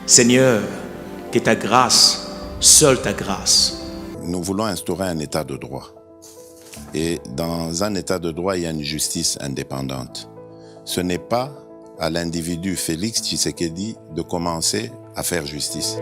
Seigneur, que ta grâce, seule ta grâce. Nous voulons instaurer un état de droit. Et dans un état de droit, il y a une justice indépendante. Ce n'est pas à l'individu Félix Tshisekedi de commencer à faire justice.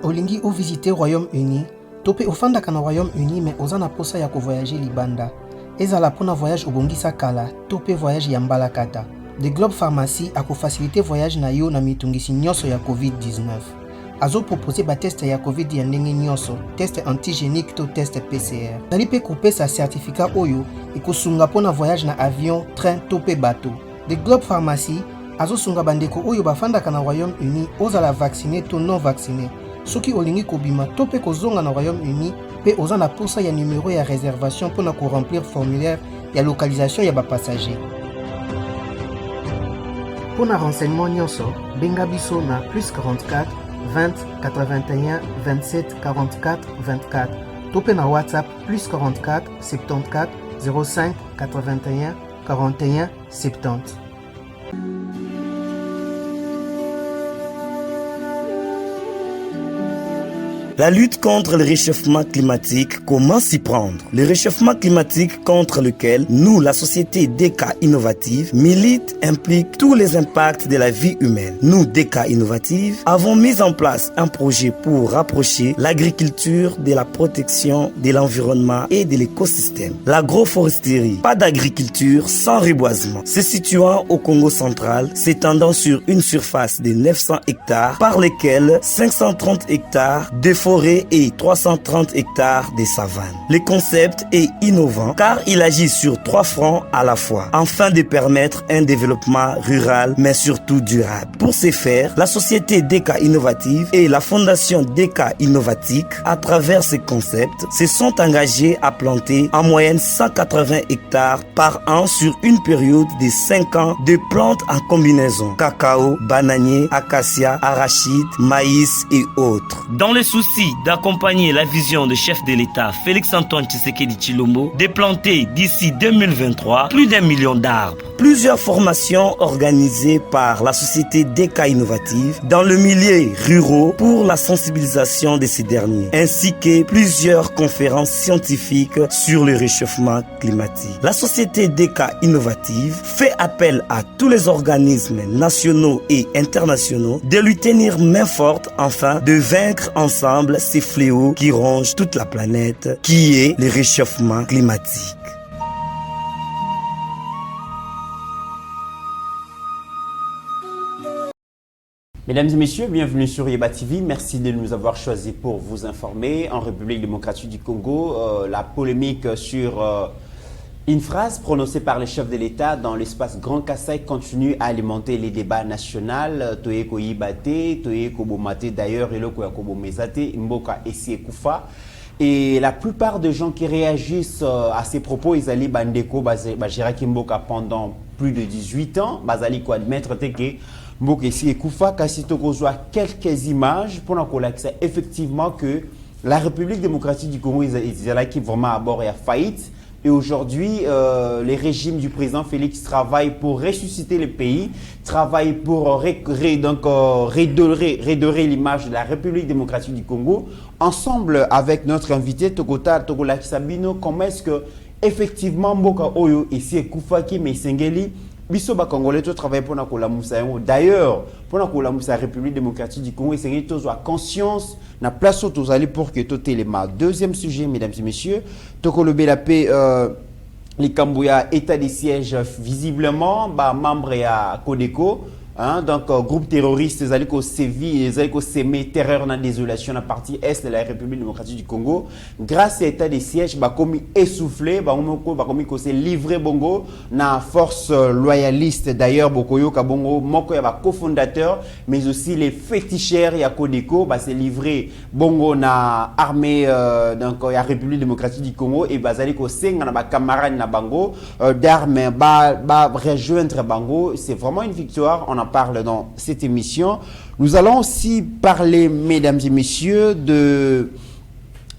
Olingi ou visiter Royaume-Uni, topé ofanda kana Royaume-Uni mais ozana posa ya ko voyager libanda. Ezala pona voyage obongisa kala, topé voyage ya mbalakata. The Globe Pharmacy a ko faciliter voyage na yo na mitungisi nyonso ya COVID-19. Azo proposer ba test ya COVID ya ndenge nyonso, test antigénique to test PCR. Nali pe couper sa certificat oyo ikosunga pona voyage na avion, train topé bateau. The Globe Pharmacy azo sunga bandeko oyo bafanda kana Royaume-Uni ozala vacciné to non vacciné. Soki olingi kobima to pe kozonga na Royaume-Uni pe oza na posa ya numéro ya réservation pour na ko remplir formulaire ya localisation ya ba passager. Pour na renseignement nyonso, benga biso na +44 20 81 27 44 24. To pe na WhatsApp +44 74 05 81 41 70. La lutte contre le réchauffement climatique, comment s'y prendre? Le réchauffement climatique contre lequel nous, la société DK Innovative, milite implique tous les impacts de la vie humaine. Nous, DK Innovative, avons mis en place un projet pour rapprocher l'agriculture de la protection de l'environnement et de l'écosystème. L'agroforesterie, pas d'agriculture sans reboisement, se situant au Congo central, s'étendant sur une surface de 900 hectares, par lesquels 530 hectares de forêt et 330 hectares de savane. Le concept est innovant car il agit sur 3 fronts à la fois, afin de permettre un développement rural mais surtout durable. Pour ce faire, la société DK Innovative et la fondation DK Innovatique, à travers ce concept, se sont engagés à planter en moyenne 180 hectares par an sur une période de 5 ans de plantes en combinaison: cacao, bananier, acacia, arachide, maïs et autres. Dans le souci d'accompagner la vision du chef de l'État Félix-Antoine Tshisekedi Tshilombo de planter d'ici 2023 plus d'1 million d'arbres. Plusieurs formations organisées par la société DK Innovative dans le milieu rural pour la sensibilisation de ces derniers, ainsi que plusieurs conférences scientifiques sur le réchauffement climatique. La société DK Innovative fait appel à tous les organismes nationaux et internationaux de lui tenir main forte afin de vaincre ensemble ces fléaux qui rongent toute la planète, qui est le réchauffement climatique. Mesdames et messieurs, bienvenue sur Yeba TV. Merci de nous avoir choisis pour vous informer. En République démocratique du Congo, la polémique sur une phrase prononcée par le chef de l'État dans l'espace Grand Kassai continue à alimenter les débats nationaux. Toyeko Yibate, Toyeko Bomate d'ailleurs, et le Koyakobo Mezate, Mboka Essie Koufa. Et la plupart des gens qui réagissent à ces propos, ils allaient Bandeko, Bajiraki Mboka pendant plus de 18 ans. Bazali ko admettre que Mboka Essie Koufa, Kassito Kozwa quelques images pour nous effectivement que la République démocratique du Congo, ils allaient vraiment à bord et à faillite. Et aujourd'hui, les régimes du président Félix travaillent pour ressusciter le pays, travaillent pour redorer l'image de la République démocratique du Congo. Ensemble avec notre invité Tokota Togola Sabino, comment est-ce que effectivement Mboka Oyo ici Koufaki mais Sengeli biso ba Congolais to travailler pour na kolamusa yango. D'ailleurs, pour na kolamusa République démocratique du Congo, Sengeli to a conscience na place où tous aller pour que tout élément. Deuxième sujet, mesdames et messieurs, Tokolo la paix les Kambouya état de siège visiblement ba membre ya Codeco Hein, donc, groupe terroriste, ils allaient sévi, ils allaient s'aimer terreur dans la désolation dans la partie est de la République démocratique du Congo. Grâce à l'état de siège, bah comme essoufflé, bah comme s'est livré bongo na force loyaliste. D'ailleurs, Bokoyo Kabongo, Moko ya ba cofondateur, mais aussi les féticheurs ya Kodeko, bah c'est livré bongo na armée donc la République démocratique du Congo et bah zali ko senga na ba camarades na bango d'armes ba rejoindre bango. C'est vraiment une victoire. On en parle dans cette émission. Nous allons aussi parler, mesdames et messieurs, de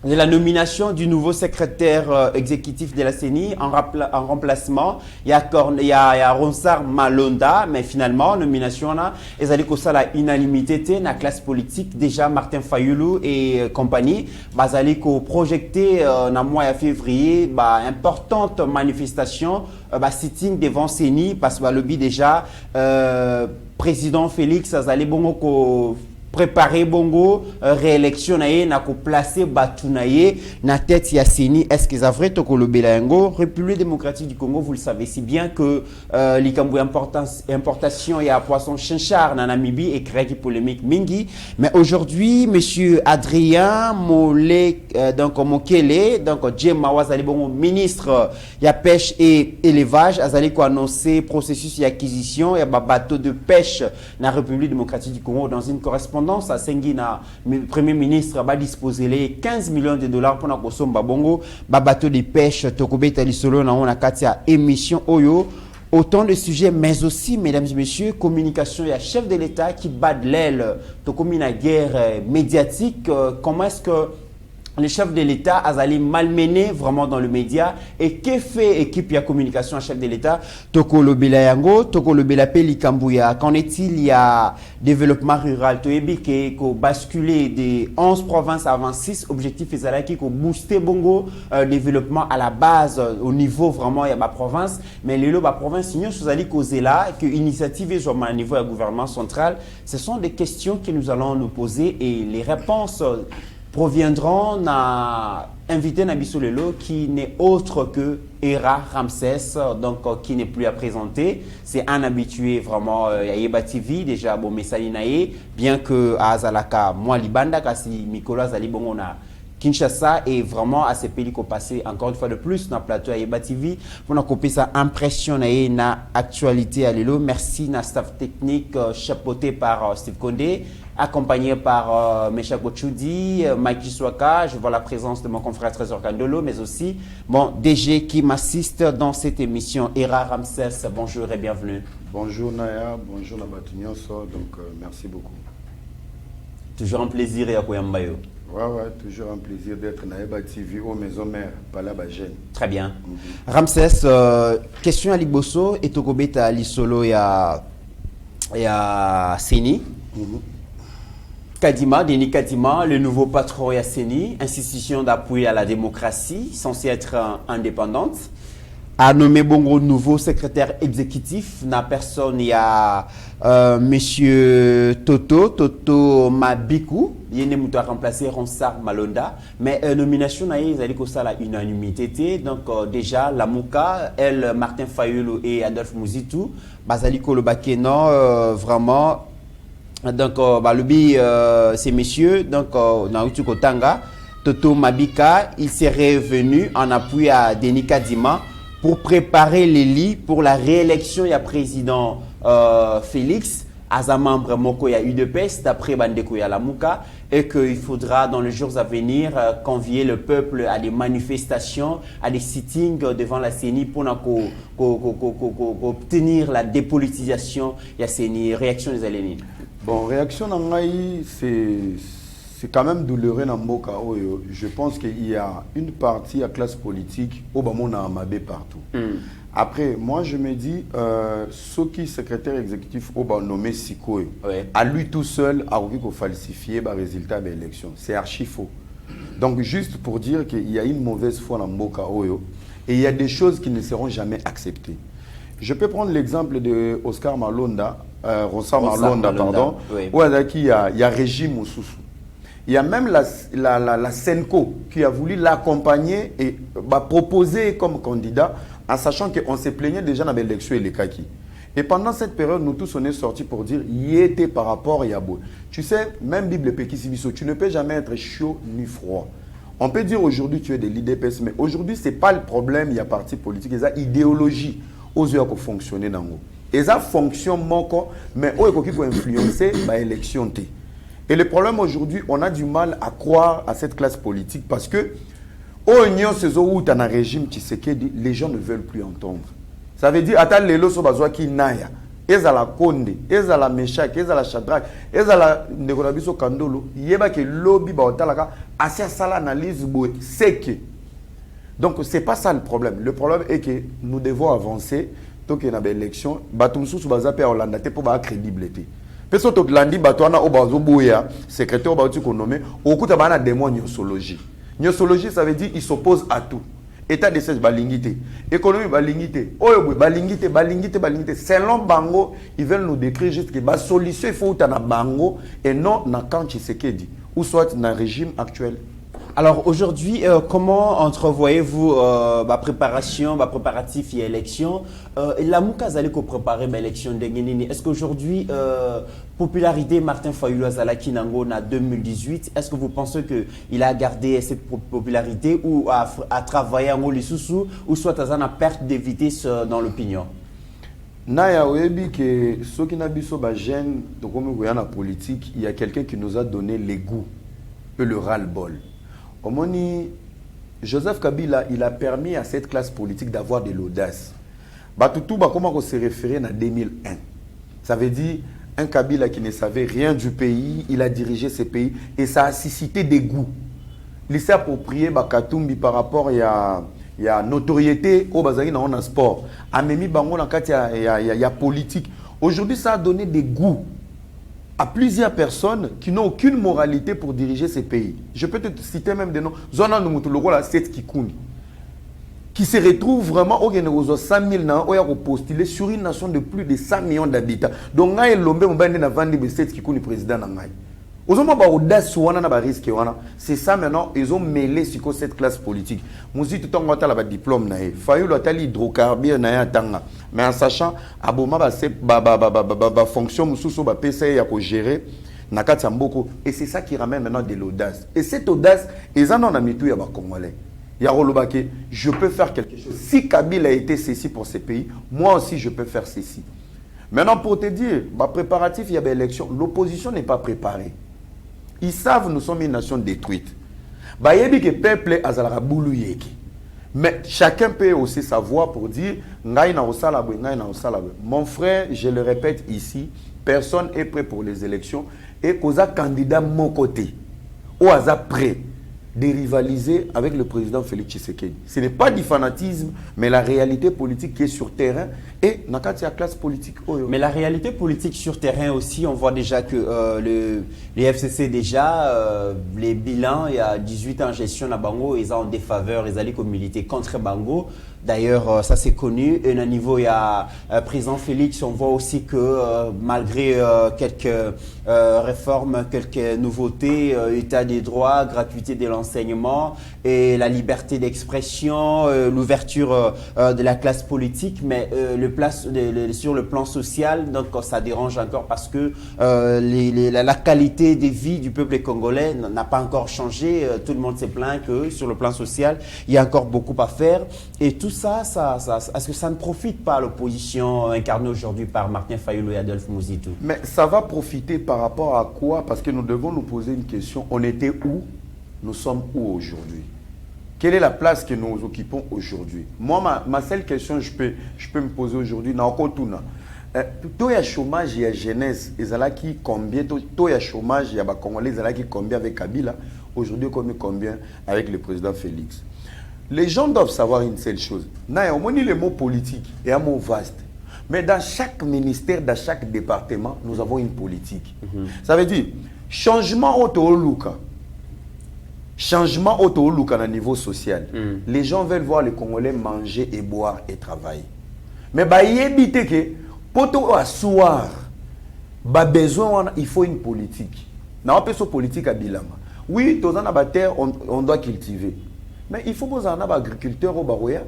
la nomination du nouveau secrétaire exécutif de la CENI en remplacement. Il y a Ronsard Malonda, mais finalement, nomination là, ils allaient ça la unanimité dans la classe politique. Déjà, Martin Fayoulou et compagnie, ils allaient projeter dans le mois de février, importante manifestation, sitting devant CENI, parce que le but déjà, président Félix, ils allaient bon préparer bongo réélection naé na ko placer batunaye na tête ya CENI. Est-ce que ça vrai to ko lobela yango République démocratique du Congo, vous le savez si bien que likambo importation ya poisson chinchard na Namibie et crée polémique mingi, mais aujourd'hui monsieur Adrien Molé donc Mokele donc Djema Wazali bongo ministre ya pêche et élevage azali ko annoncer processus d'acquisition ya bateau de pêche na République démocratique du Congo dans une correspondance à Sengina. Le premier ministre va disposer les 15 millions de dollars pour la Kosomba Bongo, bateau de pêche, Tokobeta Lisolo, na on a katia émission Oyo. Autant de sujets, mais aussi, mesdames et messieurs, communication. Il y a chef de l'État qui bat de l'aile, Tokomina guerre médiatique. Comment est-ce que le chef de l'État a allé malmener vraiment dans le média et que fait équipe ya communication à chef de l'État Toko Lobela Yango, Toko Lobela Peli Kambouya. Qu'en est-il? Il y a développement rural, Toebike, ko basculer des 11 provinces à 26 objectifs et ko booster bongo développement à la base au niveau vraiment il y a ma province, mais les lots ma province nous sous allez causer là que initiative sur au niveau du gouvernement central. Ce sont des questions que nous allons nous poser et les réponses proviendront na invité Nabiso Lelo qui n'est autre que Era Ramsès, donc qui n'est plus à présenter. C'est un habitué vraiment à Yeba TV, déjà bon Messalinae, bien que à Azalaka, moi Libanda, kasi Mikola Zalibongo na Kinshasa et vraiment à ces pays qu'on passé encore une fois de plus dans le plateau à Yeba TV pour nous couper ça impressionné na actualité à l'élo. Merci na staff technique chapeauté par Steve Condé, accompagné par Mesha Gochoudi, Mike Jiswaka. Je vois la présence de mon confrère Trésor Kandolo, mais aussi mon DG qui m'assiste dans cette émission. Era Ramsès, bonjour et bienvenue. Bonjour Naya, bonjour Nabatunyoso, donc merci beaucoup. Toujours un plaisir et à Koyambayo. Ouais, toujours un plaisir d'être dans Eba TV aux maisons mères, pas là-bas. Très bien. Ramsès, question à Liboso et Tokobeta à Lisolo et à CENI. Kadima, Denis Kadima, le nouveau patron à CENI, institution d'appui à la démocratie, censée être indépendante, a nommé bongo nouveau secrétaire exécutif. Na personne, il y a monsieur Toto Mabiku, il est a remplacé Ronsard Malonda, mais nomination ils allaient ça la unanimité. Donc déjà la Mouka, elle, Martin Fayoulou et Adolphe Mouzitou, Bazali Kolobake, non vraiment. Donc ces messieurs, donc Naoutu Kotanga, Toto Mabika, il serait venu en appui à Denis Kadima pour préparer les lits pour la réélection. Il y a président Félix, à membre Moko, il y a UDPS, d'après Bandeko, il y a la Mouka, et qu'il faudra dans les jours à venir convier le peuple à des manifestations, à des sittings devant la CENI pour obtenir la dépolitisation. Il y a CENI, réaction des Alénines. Bon, réaction d'Angaï, c'est quand même douloureux dans Mboka. Je pense qu'il y a une partie à classe politique au Bamon à Amabé partout. Après, moi je me dis, ce qui secrétaire exécutif au Bamon nommé Sikoé, à lui tout seul, a envie de falsifier le résultat de l'élection. C'est archi faux. Donc, juste pour dire qu'il y a une mauvaise foi dans Mboka et il y a des choses qui ne seront jamais acceptées. Je peux prendre l'exemple de Oscar Malonda, Ronsard Malonda, pardon, où il y a régime au Soussou. Il y a même la Senco qui a voulu l'accompagner et proposer comme candidat, en sachant qu'on s'est plaigné déjà dans l'élection et les Kaki. Et pendant cette période, nous tous, on est sortis pour dire, y était par rapport à Yabo. Tu sais, même Bible Pekisibiso, tu ne peux jamais être chaud ni froid. On peut dire aujourd'hui tu es de l'IDPS, mais aujourd'hui, ce n'est pas le problème, il y a parti politique, il y a idéologie aux yeux qui fonctionner dans l'eau. Et ça fonctionne encore, mais il faut influencer l'élection. Et le problème aujourd'hui, on a du mal à croire à cette classe politique parce que, au Union, c'est où tu as un régime qui sait que les gens ne veulent plus entendre. Ça veut dire, attends, les lots sont qui naya. Ils ont la Konde, ils ont la Meshach, ils ont la Shadrach, ils ont la Nekonabiso Kandolo. Il y a que lobby, assez ça l'analyse, c'est que. Donc, ce n'est pas ça le problème. Le problème est que nous devons avancer. Tant qu'il y a une élection, Batumsou Subazape à Hollande pour avoir crédibilité. Parce que lundi, Batouana Obazoboya, secrétaire Obatu Konome, au coup de démon gnosologie. Gnosologie, ça veut dire qu'il s'oppose à tout. État de siège balingité, économie balingité, balingité, balingité, balingité. Selon Bango, ils veulent nous décrire juste que la solution, il faut que Bango et non dans quand Tshisekedi, ou soit dans le régime actuel. Alors aujourd'hui, comment entrevoyez-vous ma préparation, ma préparatif et élection? La Mouka allait préparer l'élection de Guinée. Est-ce qu'aujourd'hui, popularité Martin Fayulu Azalaki Nango en 2018, est-ce que vous pensez qu'il a gardé cette popularité ou a travaillé en Olissousou ou soit à une perte de vitesse dans l'opinion? Naya Webi que ceux qui n'habitent pas gêne de la politique, il y a quelqu'un qui nous a donné les goûts et le ras-le-bol. Joseph Kabila, il a permis à cette classe politique d'avoir de l'audace. Comment on s'est référé en 2001? Ça veut dire un Kabila qui ne savait rien du pays, il a dirigé ce pays et ça a suscité des goûts. Il s'est approprié Katumbi par rapport à la notoriété au Bazari dans le sport. Amemi Bango dans la politique. Aujourd'hui, ça a donné des goûts à plusieurs personnes qui n'ont aucune moralité pour diriger ces pays. Je peux te citer même des noms. Zona Numutuloko, la Seth Kikouni, qui se retrouve vraiment au 100 000 ans, au postulé sur une nation de plus de 100 millions d'habitants. Donc, il y a l'homme qui a vendu Seth Kikouni président. C'est ça maintenant, ils ont mêlé sur cette classe politique. Nous avons tout le temps un diplôme. Fayulu a l'hydrocarbure. Mais en sachant que fonction de PCA pour gérer, et c'est ça qui ramène maintenant de l'audace. Et cette audace, ils en ont mis tout à Congolais. Je peux faire quelque chose. Si Kabila a été ceci pour ces pays, moi aussi je peux faire ceci. Maintenant, pour te dire, préparatif, il y a des élections. L'opposition n'est pas préparée. Ils savent que nous sommes une nation détruite. Il y a peuple azalaka boulou yeki. Mais chacun peut aussi savoir pour dire mon frère, je le répète ici, personne n'est prêt pour les élections et qu'aux candidat de mon côté, ou à prêt de rivaliser avec le président Félix Tshisekedi. Ce n'est pas du fanatisme, mais la réalité politique qui est sur terrain et dans la classe politique. Mais la réalité politique sur terrain aussi, on voit déjà que les FCC déjà, les bilans, il y a 18 ans en gestion à Bango, ils ont en défaveur, ils allaient militer contre Bango. D'ailleurs, ça c'est connu. Et à niveau, il y a président Félix, on voit aussi que malgré quelques réformes, quelques nouveautés, état des droits, gratuité de l'enseignement et la liberté d'expression, l'ouverture de la classe politique, mais sur le plan social, donc ça dérange encore parce que la qualité de vie du peuple congolais n'a pas encore changé. Tout le monde se plaint que sur le plan social, il y a encore beaucoup à faire. Et tout ça, est-ce que ça ne profite pas à l'opposition incarnée aujourd'hui par Martin Fayulu et Adolphe Mouzitou? Mais ça va profiter par rapport à quoi? Parce que nous devons nous poser une question. On était où? Nous sommes où aujourd'hui? Quelle est la place que nous occupons aujourd'hui? Moi, ma seule question je peux me poser aujourd'hui, il y a chômage, il y a jeunesse, il y a combien? Il y a chômage, il y a Congolais, il y a combien avec Kabila? Aujourd'hui, combien avec le président Félix? Les gens doivent savoir une seule chose. On dit le mot politique est un mot vaste. Mais dans chaque ministère, dans chaque département, nous avons une politique. Ça veut dire, changement auto-luka. Changement auto-luka à niveau social. Les gens veulent voir les Congolais manger et boire et travailler. Mais il éviter que, pour asseoir, il faut une politique. Nous avons une politique à Bilama. Oui, dans la terre, on doit cultiver. Mais il faut que vous ayez un agriculteur au Baroya.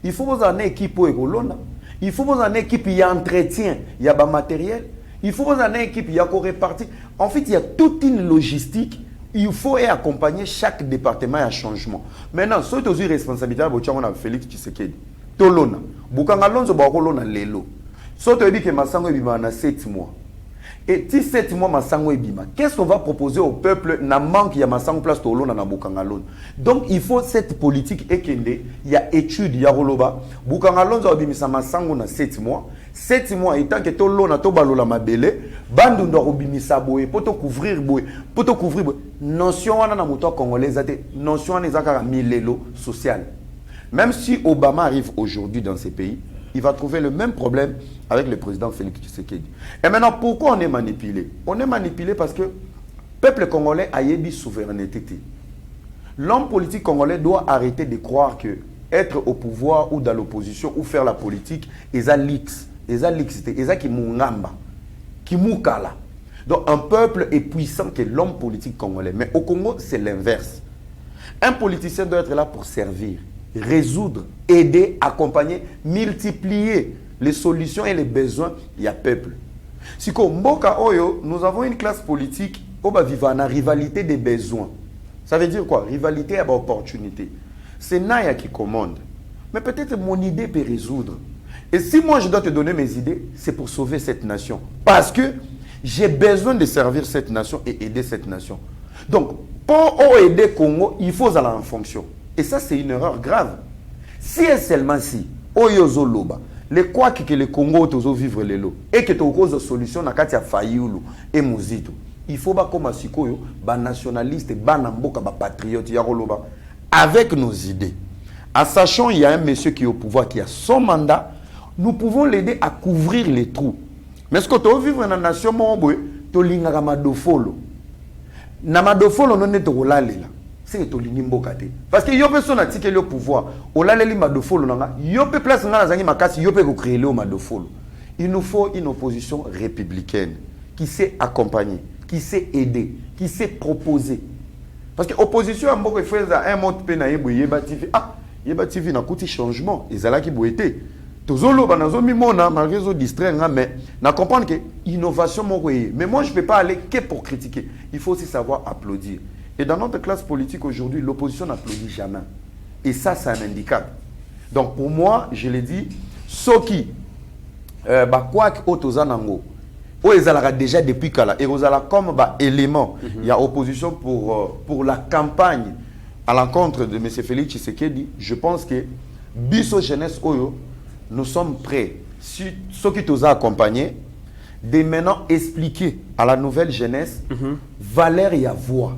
Il faut que vous ayez une équipe au Ekolona. Il faut une équipe qui entretient, il y a un matériel. Il faut une équipe qui répartit. En fait, il y a toute une logistique. Il faut accompagner chaque département à changement. Maintenant, ce qui est responsabilité, c'est Félix Tshisekedi. Tolona. Bukanga Lonzo Bakolona Lelo. Ce qui dit que Massango Ebima a 7 mois. Et si 7 mois Massango Ebima, qu'est-ce qu'on va proposer au peuple? N'a manque, il y a Massango place Tolona na Bukanga Lonzo. Donc, il faut cette politique ekende. Il y a études, il y a Roloba. Bukanga Lonzo Ebima Massango na 7 mois. 7 mois étant que Tolona Tobalola Mabele, Bandu Ndorobimisa Boye, pour te couvrir Boye, pour te couvrir Boye. Notion wana na moto congolais, notion wana ezaka milelo social. Même si Obama arrive aujourd'hui dans ces pays, il va trouver le même problème avec le président Félix Tshisekedi. Et maintenant, pourquoi on est manipulé? On est manipulé parce que le peuple congolais a une souveraineté. L'homme politique congolais doit arrêter de croire que être au pouvoir ou dans l'opposition ou faire la politique, ils a l'X. Ils a l'Xité, ils a qui moungamba, qui moukala. Donc un peuple est puissant que l'homme politique congolais. Mais au Congo, c'est l'inverse. Un politicien doit être là pour servir, résoudre, aider, accompagner, multiplier les solutions et les besoins. Il y a peuple. Si comme Mboka Oyo, nous avons une classe politique où va vivre en rivalité des besoins. Ça veut dire quoi? Rivalité à opportunité. C'est Naya qui commande. Mais peut-être mon idée peut résoudre. Et si moi je dois te donner mes idées, c'est pour sauver cette nation. Parce que j'ai besoin de servir cette nation et aider cette nation. Donc, pour aider le Congo, il faut aller en fonction. Et ça, c'est une erreur grave. Si et seulement si, Oyozo Loba, les quoi que le Congo tozo vivre les lots, et que tu as une solution na katia Fayulu et Muzito, il faut pas comme Sikoyo, ba nationaliste, ba namboka, ba patriote, Yaroloba, avec nos idées. En sachant il y a un monsieur qui est au pouvoir, qui a son mandat, nous pouvons l'aider à couvrir les trous. Mais ce que tu veux vivre dans la nation, tu as madofolo. Na madofolo non est au lalela. C'est que tu as parce que yo personne a tiqué le pouvoir. Au laleli madofolo nanga, yo pe place nga zangi makasi, yo pe ko créer le madofolo. Il nous faut une opposition républicaine qui sait accompagner, qui sait aider, qui sait proposer. Parce que l'opposition a fait un mot de peine à Yeba TV. Ah, Yeba TV n'a coûté changement. Ils ont qui boité. Tozolo banazo mimona malgré zo distraire mais na comprendre que innovation mokoye. Mais moi je ne peux pas aller que pour critiquer. Il faut aussi savoir applaudir. Et dans notre classe politique aujourd'hui, l'opposition n'applaudit jamais. Et ça c'est un handicap. Donc pour moi, je l'ai dit, ceux qui quoi que otozanango o ezalaka déjà depuis kala et ozala comme élément, il y a opposition pour la campagne à l'encontre de M. Félix Tshisekedi. Je pense que biso jeunesse oyo nous sommes prêts, si ceux qui nous ont accompagnés, de maintenant expliquer à la nouvelle jeunesse valeur et voix.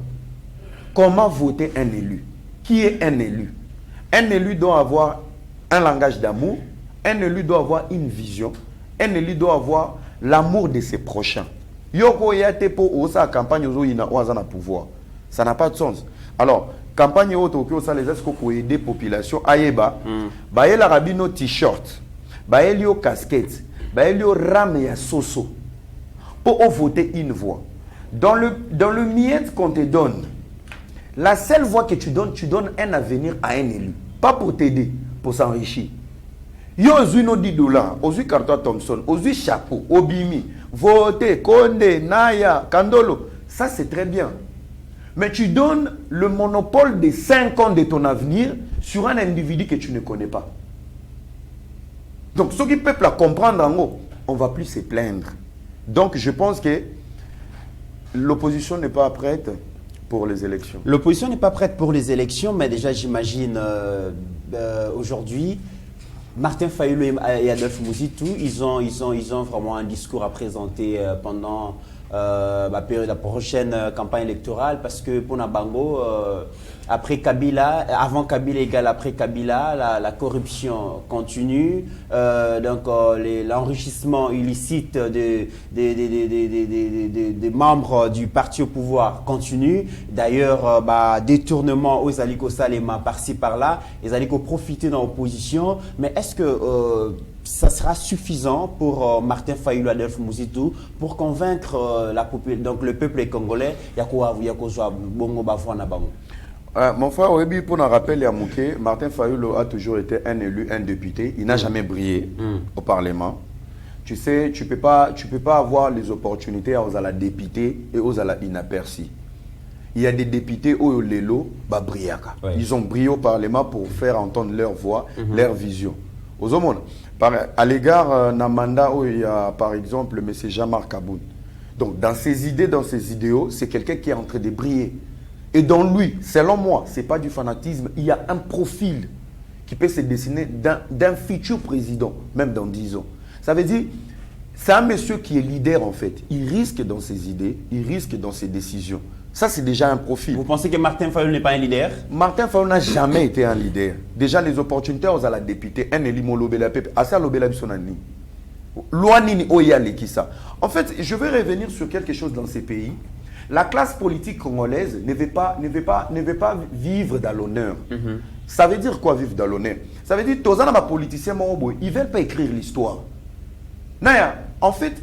Comment voter un élu? Qui est un élu? Un élu doit avoir un langage d'amour, un élu doit avoir une vision, un élu doit avoir l'amour de ses prochains. Yoko yate pour osa campagne ozo ina oazana pouvoir. Ça n'a pas de sens. Alors, campagne auto que ça les esco pour aider population ayeba baye la rabino t-shirt baye lio casquette baye lio rame ya soso pour voter une voix dans le miette qu'on te donne. La seule voix que tu donnes un avenir à un élu, pas pour t'aider, pour s'enrichir. Yo ozuno $10, ozu carton Thompson, ozu chapeau, obimi, voter, Konde, Naya, Kandolo, ça c'est très bien. Mais tu donnes le monopole de 5 ans de ton avenir sur un individu que tu ne connais pas. Donc, ceux qui peuvent la comprendre en haut, on ne va plus se plaindre. Donc, je pense que l'opposition n'est pas prête pour les élections. L'opposition n'est pas prête pour les élections, mais déjà, j'imagine, aujourd'hui, Martin Fayulu et Adolphe Mouzitou, ils ont vraiment un discours à présenter pendant la prochaine campagne électorale, parce que pour Nabango, après Kabila, avant Kabila égale après Kabila, la corruption continue, donc l'enrichissement illicite des membres du parti au pouvoir continue. D'ailleurs, détournement aux Aliko Salema par-ci par-là, les Aliko profiter dans l'opposition. Mais est-ce que ça sera suffisant pour Martin Fayulu, Adolphe Mouzitou pour convaincre donc le peuple congolais? Mon frère Oebi, pour nous rappeler à Mouké, Martin Fayulu a toujours été un élu, un député. Il n'a jamais brillé au Parlement. Tu sais, tu peux pas avoir les opportunités aux la député et aux la inaperçus. Il y a des députés au Lelo, bah brillaka. Ouais. Ils ont brillé au Parlement pour faire entendre leur voix, leur vision. Aux hommes, à l'égard d'un mandat où il y a par exemple M. Jean-Marc Aboun. Donc dans ses idées, dans ses idéaux, c'est quelqu'un qui est en train de briller. Et dans lui, selon moi, ce n'est pas du fanatisme, il y a un profil qui peut se dessiner d'un futur président, même dans 10 ans. Ça veut dire, c'est un monsieur qui est leader en fait. Il risque dans ses idées, il risque dans ses décisions. Ça, c'est déjà un profil. Vous pensez que Martin Fayulu n'est pas un leader? Martin Fayulu n'a jamais été un leader. Déjà, les opportunités aux la députée, un élément lobela pepe, assez lobela bisonani. Loanini oyale qui ça. En fait, je vais revenir sur quelque chose dans ces pays. La classe politique congolaise ne veut pas vivre dans l'honneur. Ça veut dire quoi vivre dans l'honneur? Ça veut dire que tous les politiciens, ils ne veulent pas écrire l'histoire. En fait,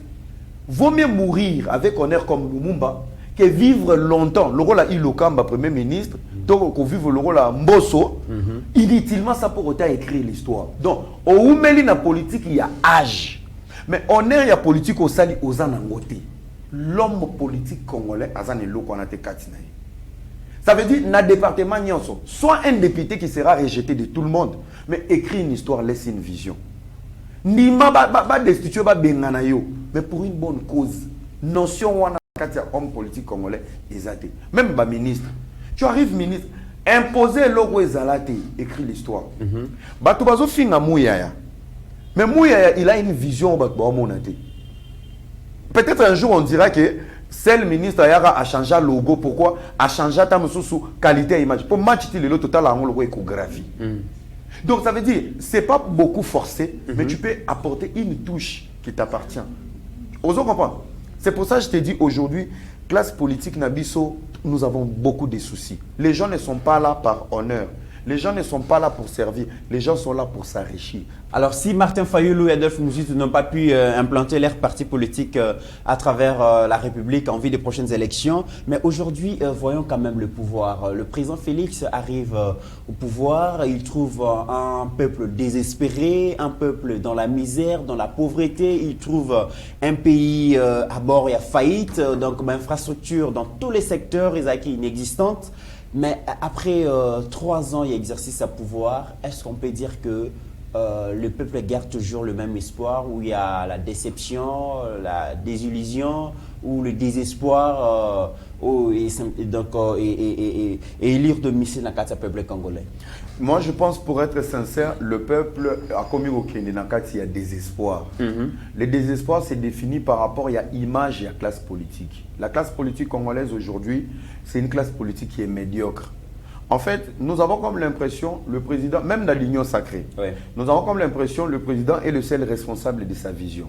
vaut mieux mourir avec honneur comme Lumumba que vivre longtemps. Le rôle de Ilokamba, Premier ministre, donc vivre le rôle de Mbosso, inutilement ça pour autant écrire l'histoire. Donc, au Oumeli na politique, il y a âge. Mais honneur, il y a politique au sali aux anangote. L'homme politique congolais a zane loko na te katina. Ça veut dire dans le département nyonso, soit un député qui sera rejeté de tout le monde, mais écrit une histoire, laisse une vision. Nima ba destituer ba bengana yo, mais pour une bonne cause. Notion wana katia homme politique congolais ezate. Même ba ministre. Tu arrives ministre, imposer logo ezalate, écrit l'histoire. Ba to bazo finga Mouyaya. Mais Mouyaya, il a une vision ba monate. Peut-être un jour on dira que c'est le ministre a changé le logo. Pourquoi? A changé ta qualité et image. Pour match le total en logo échographie. Donc ça veut dire, c'est pas beaucoup forcé, mais tu peux apporter une touche qui t'appartient. Osons comprendre. C'est pour ça que je te dis aujourd'hui, classe politique Nabiso, nous avons beaucoup de soucis. Les gens ne sont pas là par honneur. Les gens ne sont pas là pour servir. Les gens sont là pour s'enrichir. Alors, si Martin Fayulu et Adolphe Mouzitu n'ont pas pu implanter leur parti politique à travers la République en vue des prochaines élections, mais aujourd'hui, voyons quand même le pouvoir. Le président Félix arrive au pouvoir, il trouve un peuple désespéré, un peuple dans la misère, dans la pauvreté, il trouve un pays à bord et à faillite, donc infrastructure dans tous les secteurs, ils acquis inexistantes. Mais après 3 ans d'exercice à pouvoir, est-ce qu'on peut dire que le peuple garde toujours le même espoir, où il y a la déception, la désillusion, ou le désespoir, et élire de mission dans le peuple congolais? Moi, je pense, pour être sincère, le peuple a commis au Kenya, il y a désespoir. Le désespoir, c'est défini par rapport à l'image et à la classe politique. La classe politique congolaise aujourd'hui, c'est une classe politique qui est médiocre. En fait, nous avons comme l'impression, le président, même dans l'Union sacrée, nous avons comme l'impression que le président est le seul responsable de sa vision.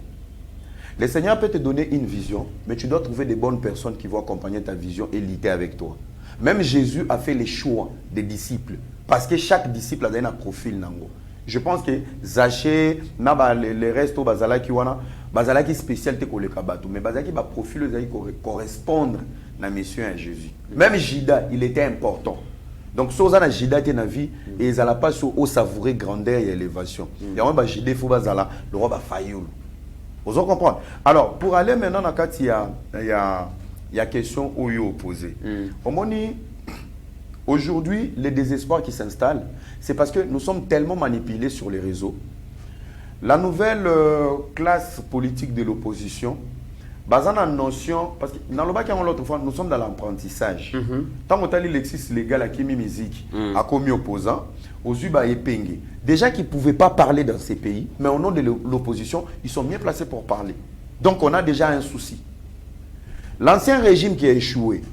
Le Seigneur peut te donner une vision, mais tu dois trouver des bonnes personnes qui vont accompagner ta vision et lutter avec toi. Même Jésus a fait les choix des disciples, parce que chaque disciple a donné un profil. Je pense que Zaché, les restes, bazalaki spécialité pour les kabatou, mais bazalaki ba profil correspondre à mission à Jésus. Même Jida, il était important. Donc, si on a Jida dans la vie, et ils n'ont pas au savourer grandeur et élévation. Il y a un Jida, il faut le roi va faillir. Vous comprenez? Alors, pour aller maintenant dans le cas, il y a question où il est opposé. Aujourd'hui, le désespoir qui s'installe, c'est parce que nous sommes tellement manipulés sur les réseaux. La nouvelle classe politique de l'opposition, basée dans la notion, parce que dans le bas l'autre fois, nous sommes dans l'apprentissage. Tant que le lexis légal à Kimi Musique a commis opposant, aux Uba et Pengue, déjà qu'ils ne pouvaient pas parler dans ces pays, mais au nom de l'opposition, ils sont mieux placés pour parler. Donc on a déjà un souci. L'ancien régime qui a échoué,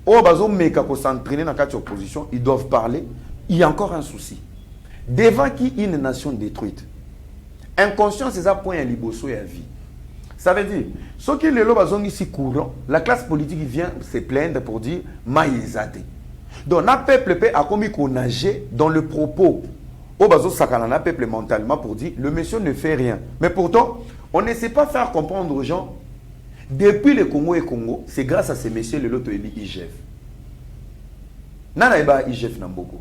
au bazo meka ko s'entraîner dans cette opposition, ils doivent parler. Il y a encore un souci. Devant qui une nation détruite, inconscient c'est ça point à liboso et à vie. Ça veut dire, ceux qui le bazon ici courant, la classe politique vient se plaindre pour dire maïzate. Donc un peuple a commis qu'on nager dans le propos. Au bazo sakana peuple mentalement pour dire le monsieur ne fait rien. Mais pourtant, on ne sait pas faire comprendre aux gens. Depuis le Congo et Congo, c'est grâce à ces messieurs le loto IGF. Nana eba IGF Namboko.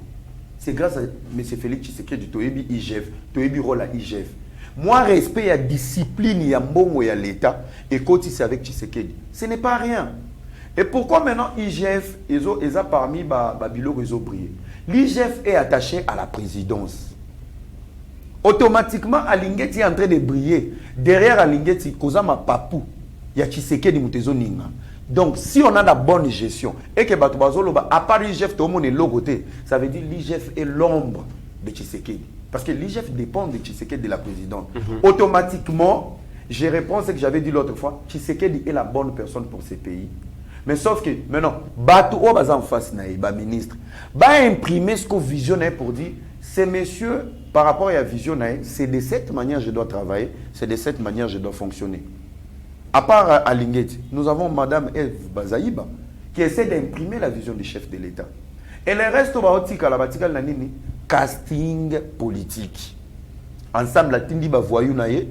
C'est grâce à M. Félix Tshisekedi Toyebi IGF, Toyebi Rola IGF. Moi, respect et discipline, il y a mbongo, il y a l'État, et quand c'est avec Tshisekedi. Ce n'est pas rien. Et pourquoi maintenant IGF, ils ont parmi Babilo, ils ont brillé. L'IGF est attaché à la présidence. Automatiquement, Alingeti est en train de briller. Derrière Alingeti, Kozama Papou, il y a Tshisekedi Mutezo Ninga. Donc, si on a la bonne gestion, et que Batubazoloba, à part l'IGF, tout le monde est logoté, ça veut dire l'IGF est l'ombre de Tshisekedi. Parce que l'IGF dépend de Tshisekedi, de la présidente. Automatiquement, je réponds ce que j'avais dit l'autre fois, Tshisekedi est la bonne personne pour ces pays. Mais sauf que, maintenant, Batou en face, ministre, va imprimer ce qu'on visionne pour dire, ces messieurs, par rapport à la vision, c'est de cette manière que je dois travailler, c'est de cette manière que je dois fonctionner. À part à Lingeti, nous avons Madame Eve Bazaïba qui essaie d'imprimer la vision du chef de l'État. Et le reste, casting politique. Ensemble, Atindi Bavoyou Naye,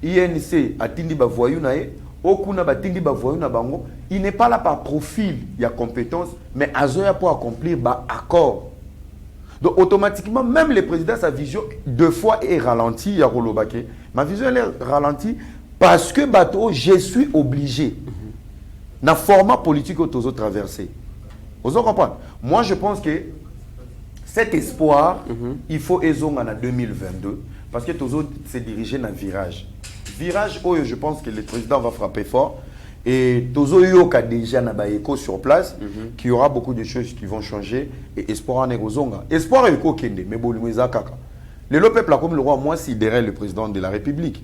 INC Atindi Bavoyou Naye, Okuna Batindi Bavoyou Nabango, il n'est pas là par profil, il y a compétence, mais Azoya pour accomplir accord. Donc automatiquement, même le président, sa vision, deux fois est ralentie, il y a Rolobake. Ma vision, elle est ralentie. Parce que bateau, je suis obligé. Dans le format politique que vous traversé. Vous comprenez? Moi, je pense que cet espoir, il faut ezonga en 2022. Parce que tout s'est dirigé dans le virage. Virage où je pense que le président va frapper fort. Et Tozo Yoka déjà na baeko sur place, qu'il y aura beaucoup de choses qui vont changer. Et espoir en Egozonga. Espoir est kende, mais bon, le peuple a comme le roi, moi, sidérait le président de la République.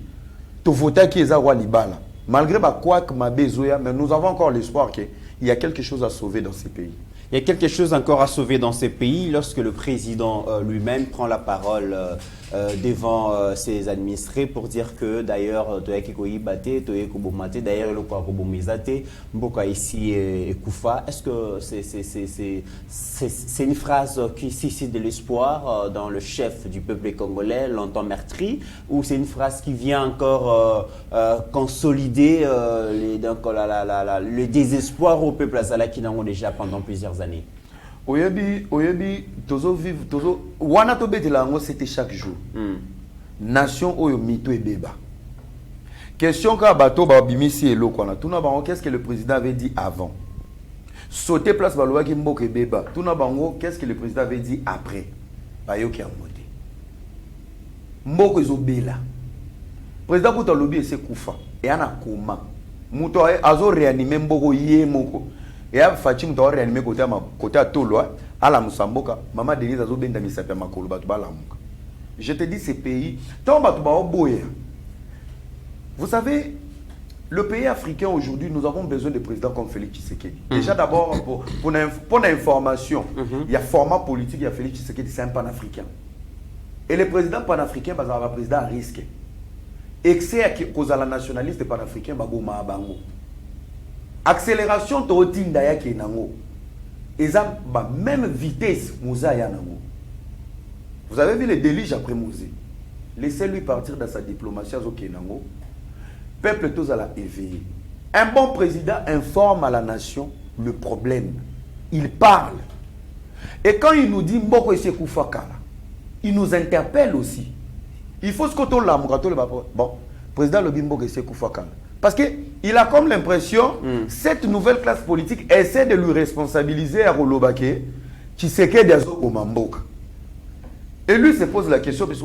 Tout voter qui est à roi Libala. Malgré quoi que ma besoya, mais nous avons encore l'espoir qu'il y a quelque chose à sauver dans ces pays. Il y a quelque chose encore à sauver dans ces pays lorsque le président lui-même prend la parole devant ses administrés pour dire que d'ailleurs d'ailleurs Mboka ici et Koufa. Est-ce que c'est une phrase qui suscite de l'espoir dans le chef du peuple congolais, longtemps meurtri, ou c'est une phrase qui vient encore consolider le désespoir au peuple azala qui n'en ont déjà pendant plusieurs années? Oyebi, tozo vivre, tozo. Wana to betelango, c'était chaque jour. Nation oyo mito et beba. Question ka bato ba bimisi elo kwana. Tuna bango, qu'est-ce que le président avait dit avant? Sauter place baloa ki mboke beba. Tuna bango, qu'est-ce que le président avait dit après? Bayo ki amote. Mboko izo bela. Président Kouta Lobi ese kufa. Et ana koma. Muto azo réanimer mboko ye moko. Et à Fatim Tour réanimé côté à Toloa, à la Moussamboka, Maman Denise Azo Benda Misapa Makolo Batubalamuka. Je te dis ces pays, tant Batubao Boya. Vous savez, le pays africain aujourd'hui, nous avons besoin de présidents comme Félix Tshisekedi. Déjà d'abord, pour l'information, il y a format politique, il y a Félix Tshisekedi, c'est un panafricain. Et le président panafricain, c'est un président à risque. Excès à cause de la nationaliste panafricain, Baboma Abango. Accélération totinda ya kenango. Eza ba même vitesse Mouza ya nango. Vous avez vu le délige après Mouzé. Laissez-lui partir dans sa diplomatie à Kenango. Peuple tous à la éveillé. Un bon président informe à la nation le problème. Il parle. Et quand il nous dit Mboko ese Koufakala, il nous interpelle aussi. Il faut ce que tout l'amourato le bon, président le Mboko ese Koufakala. Parce qu'il a comme l'impression cette nouvelle classe politique essaie de lui responsabiliser à Rolobake qui sait qu'il y a au Mamboka. Et lui se pose la question parce que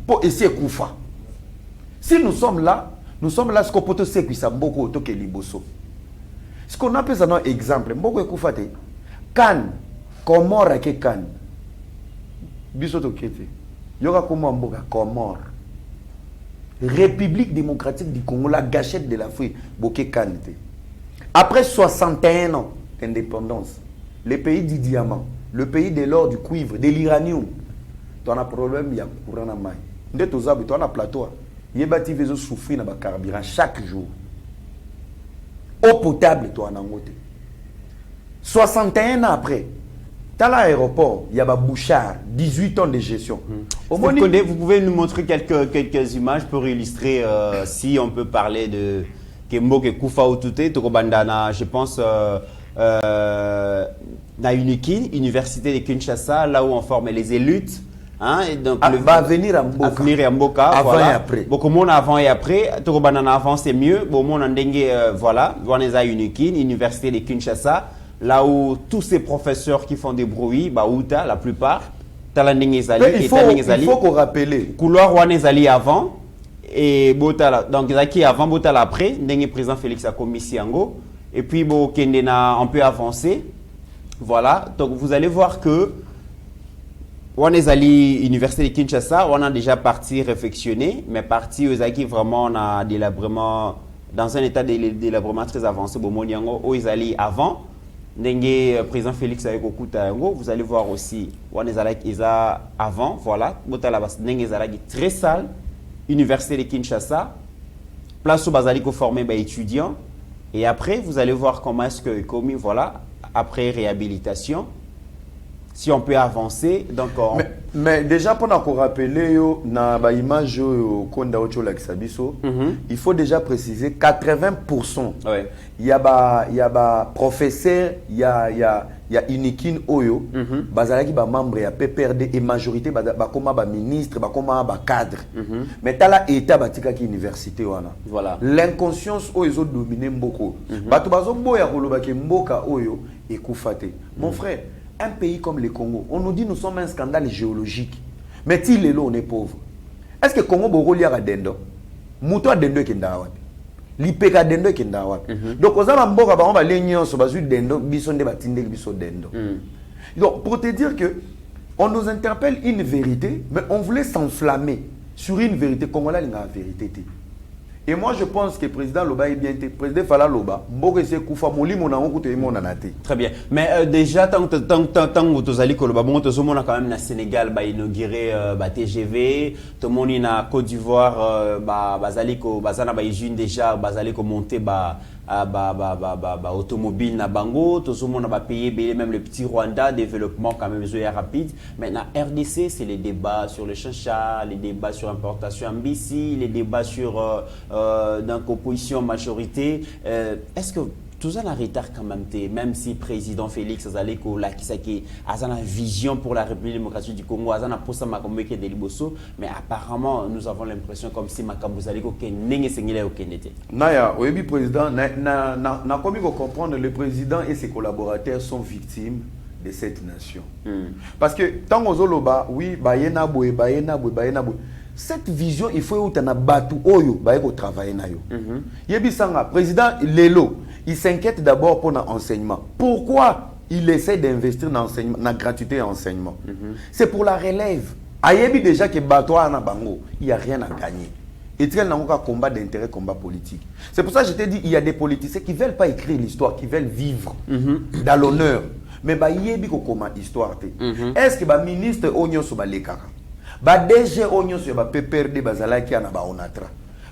pour essayer Koufa. Si nous sommes là ce qu'on peut se que Mboko toke liboso. Ce qu'on appelle ça un exemple, Mboko Koufa te Kan Komora ke Kan. Biso to kete. Yoga kuma Mboka Komor. République démocratique du Congo, la gâchette de l'Afrique, Boké Kanté. Après 61 ans d'indépendance, le pays du diamant, le pays de l'or, du cuivre, de l'uranium, tu as un problème, il y a courant à main. Tu as un plateau, il y a des gens qui souffrent dans le carburant chaque jour. Eau potable, tu as un angoté. 61 ans après, dans l'aéroport, il y a un bouchard, 18 ans de gestion. Vous pouvez nous montrer quelques images pour illustrer si on peut parler de Kembo Koufa Outouté, Tokobandana, je pense na Unikin, Université de Kinshasa, là où on forme les élites. Hein, et donc va venir à Mboka. Avenir à Mboka, Avant voilà. et après. Beaucoup de monde avant et après. Tout le monde en avant, c'est mieux. Beaucoup de monde en dengue, voilà. On est à Unikin, Université de Kinshasa, là où tous ces professeurs qui font des bruits, bah, Outa, la plupart, il faut qu'on rappelle. Couloir Wanezali avant et Botala. Donc, Zaki avant, Botala après. Dengue président Félix a commis Siango. Et puis, on peut avancer. Voilà. Donc, vous allez voir que Wanezali, Université de Kinshasa, on a déjà parti réflexionner, mais parti aux acquis vraiment dans un état de délabrement très avancé. Au Izali avant. Dengue président Félix avec Okutango, vous allez voir aussi Wanezala Isa avant, voilà, Botalabas Dengue Zalagi très sale, Université de Kinshasa, place où Bazali formé étudiants, et après vous allez voir comment est-ce que commis, voilà, après réhabilitation, si on peut avancer, donc mais déjà pour nous rappeler na ba image konda ocho la kisabiso, il faut déjà préciser 80%. Ouais. Il y a professeur, il y a Unikin Oyo, bazalaki ba membre ya PPRD et majorité ba koma ba ministre, ba koma ba cadre. Mais tala état batika ki université wana. Voilà. L'inconscience oyo zo dominer mboko. Bato bazo boya koloba ke mboka oyo ekufate. Mon frère, un pays comme le Congo, on nous dit nous sommes un scandale géologique. Mais si les lots on est pauvre. Est-ce que Congo boko liara dendo? Muto dendo kenda wapi? Lipeka dendo kenda wapi? Donc aux mboka ba on va l'union so bazu dendo biso nde batinde biso dendo. Donc pour te dire que on nous interpelle une vérité, mais on voulait s'enflammer sur une vérité congolaise la vérité. Et moi, je pense que le président Loba est bien. Le président Fala Loba, très bien. Mais déjà, tant que tu as dit que le Loba, tout le monde a quand même na Sénégal inauguré TGV, tout le monde na Côte d'Ivoire, Bazaliko, Bazana Baïjune déjà, Bazaliko monté automobile na Bango, tout le monde a payé même le petit Rwanda, développement quand même rapide. Maintenant, RDC, c'est les débats sur le chacha, les débats sur importation en BC, les débats sur donc opposition majorité. Est-ce que tout ça n'a retard quand même si président Félix Azaleko là qui a une vision pour la République démocratique du Congo, a une poste makamboke de Liboso, mais apparemment nous avons l'impression comme si Makambuzaleko que n'engé sengile okenete. Naya, oui président, na comme il faut comprendre, le président et ses collaborateurs sont victimes de cette nation. Parce que tant aux Oloba, oui, bayena boy. Cette vision, il faut que tu aies travailler. Yebisanga, président Lelo, il s'inquiète d'abord pour l'enseignement. Pourquoi il essaie d'investir dans l'enseignement, dans la gratuité et l'enseignement? C'est pour la relève. Ayebi déjà que Batoa na bango, il n'y a rien à gagner. Et il y a un combat d'intérêt, combat politique. C'est pour ça que je t'ai dit, il y a des politiciens qui ne veulent pas écrire l'histoire, qui veulent vivre dans l'honneur. Mais il y a comment histoire. Est-ce que le ministre Onyo Soba Lekaka, le DG Onyo Soba PPRD Bazalaki na ba onatra,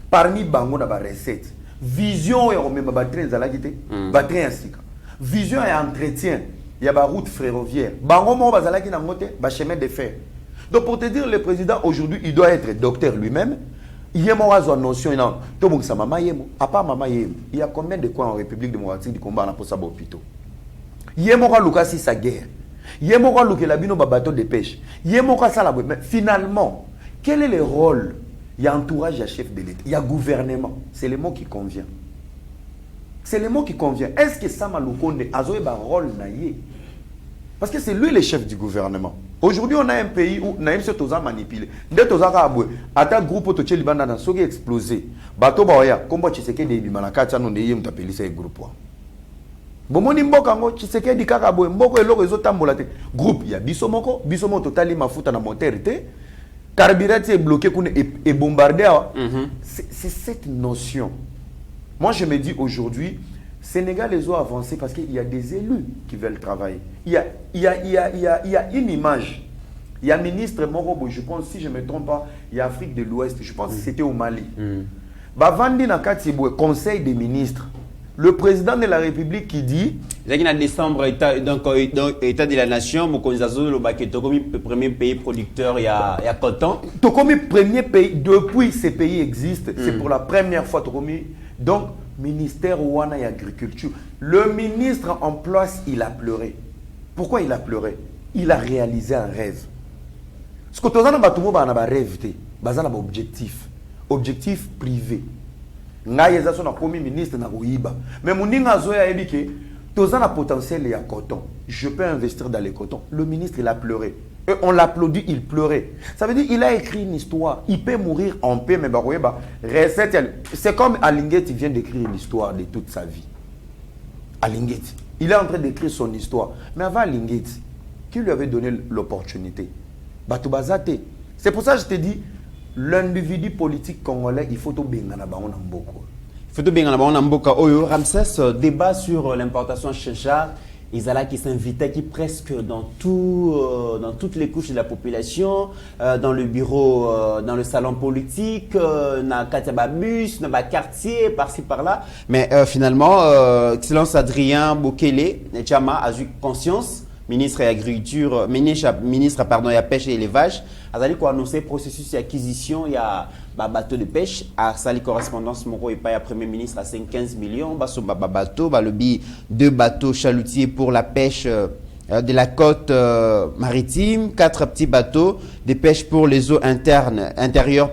parmi bango na ba recette, vision et même ba train Zalaki te, ba train asika. Vision et entretien, il y a ba route ferroviaire. Bango mo Bazalaki na moté, ba chemin de fer. Donc pour te dire, le président aujourd'hui, il doit être docteur lui-même. Il y a une notion, il y a combien de quoi en République démocratique du combat pour ça hôpital? Il y a sa guerre. Il y a la bateau de pêche. Il y a mais finalement, quel est le rôle? Il y a entourage, il y a chef de l'État, il y a gouvernement. C'est le mot qui convient. C'est le mot qui convient. Est-ce que Sama Lukonde a un rôle? Parce que c'est lui le chef du gouvernement. Aujourd'hui, on a un pays où Naïm se toza manipulé. Dès que toza kabwe, ata groupe to tcheli banda na soki explosé. Bato baoya, kombo Tshisekedi di manakati anu ndeye mtapeli sa groupe wa. Bomoni mboka ngo Tshisekedi kaka boye mboko eloko ezotambola te. Groupe ya bisomoko totali mafuta na moteur te. Carburant est bloqué et bombardé. C'est cette notion. Moi, je me dis aujourd'hui, Sénégal les ont avancé parce qu'il y a des élus qui veulent travailler. Il y a une image. Il y a un ministre Morobo, je pense, si je ne me trompe pas, il y a Afrique de l'Ouest, je pense que c'était au Mali. Bavandi Nakatiboué, conseil des ministres. Le président de la République qui dit... En décembre, État de la Nation, le premier pays producteur, il y a coton. Tokomi, premier pays, depuis ces pays existent, c'est pour la première fois Tokomi. Donc, ministère ouana et agriculture. Le ministre en place, il a pleuré. Pourquoi il a pleuré? Il a réalisé un rêve. Ce que tu as un rêve, un objectif. Objectif privé. Nga yeza son premier ministre na Ouiba. Mais mon ninga zoya a dit que tu as un potentiel et à coton. Je peux investir dans les cotons. Le ministre, il a pleuré. Et on l'applaudit, il pleurait. Ça veut dire qu'il a écrit une histoire. Il peut mourir en paix, mais c'est comme Alingeti vient d'écrire l'histoire de toute sa vie. Alingeti. Il est en train d'écrire son histoire. Mais avant Alingeti, qui lui avait donné l'opportunité? Batubazate. C'est pour ça que je te dis, l'individu politique congolais, il faut tout bien en avoir. Il faut tout bien en avoir. Oyo, Ramsès, débat sur l'importation chicha. Isala qui s'invitait qui presque dans toutes les couches de la population, dans le bureau, dans le salon politique, dans Katiababus, dans le quartier, par-ci par-là. Mais finalement, Excellence Adrien Bokele, Chama a eu conscience, ministre de l'Agriculture, ministre pardon, il y a pêche et élevage, a annoncé processus d'acquisition, il y a bateau de pêche, à sali correspondance moko et pas à premier ministre à 15 millions, bateau, le bi 2 bateaux chalutiers pour la pêche de la côte maritime, 4 petits bateaux de pêche pour les eaux intérieures,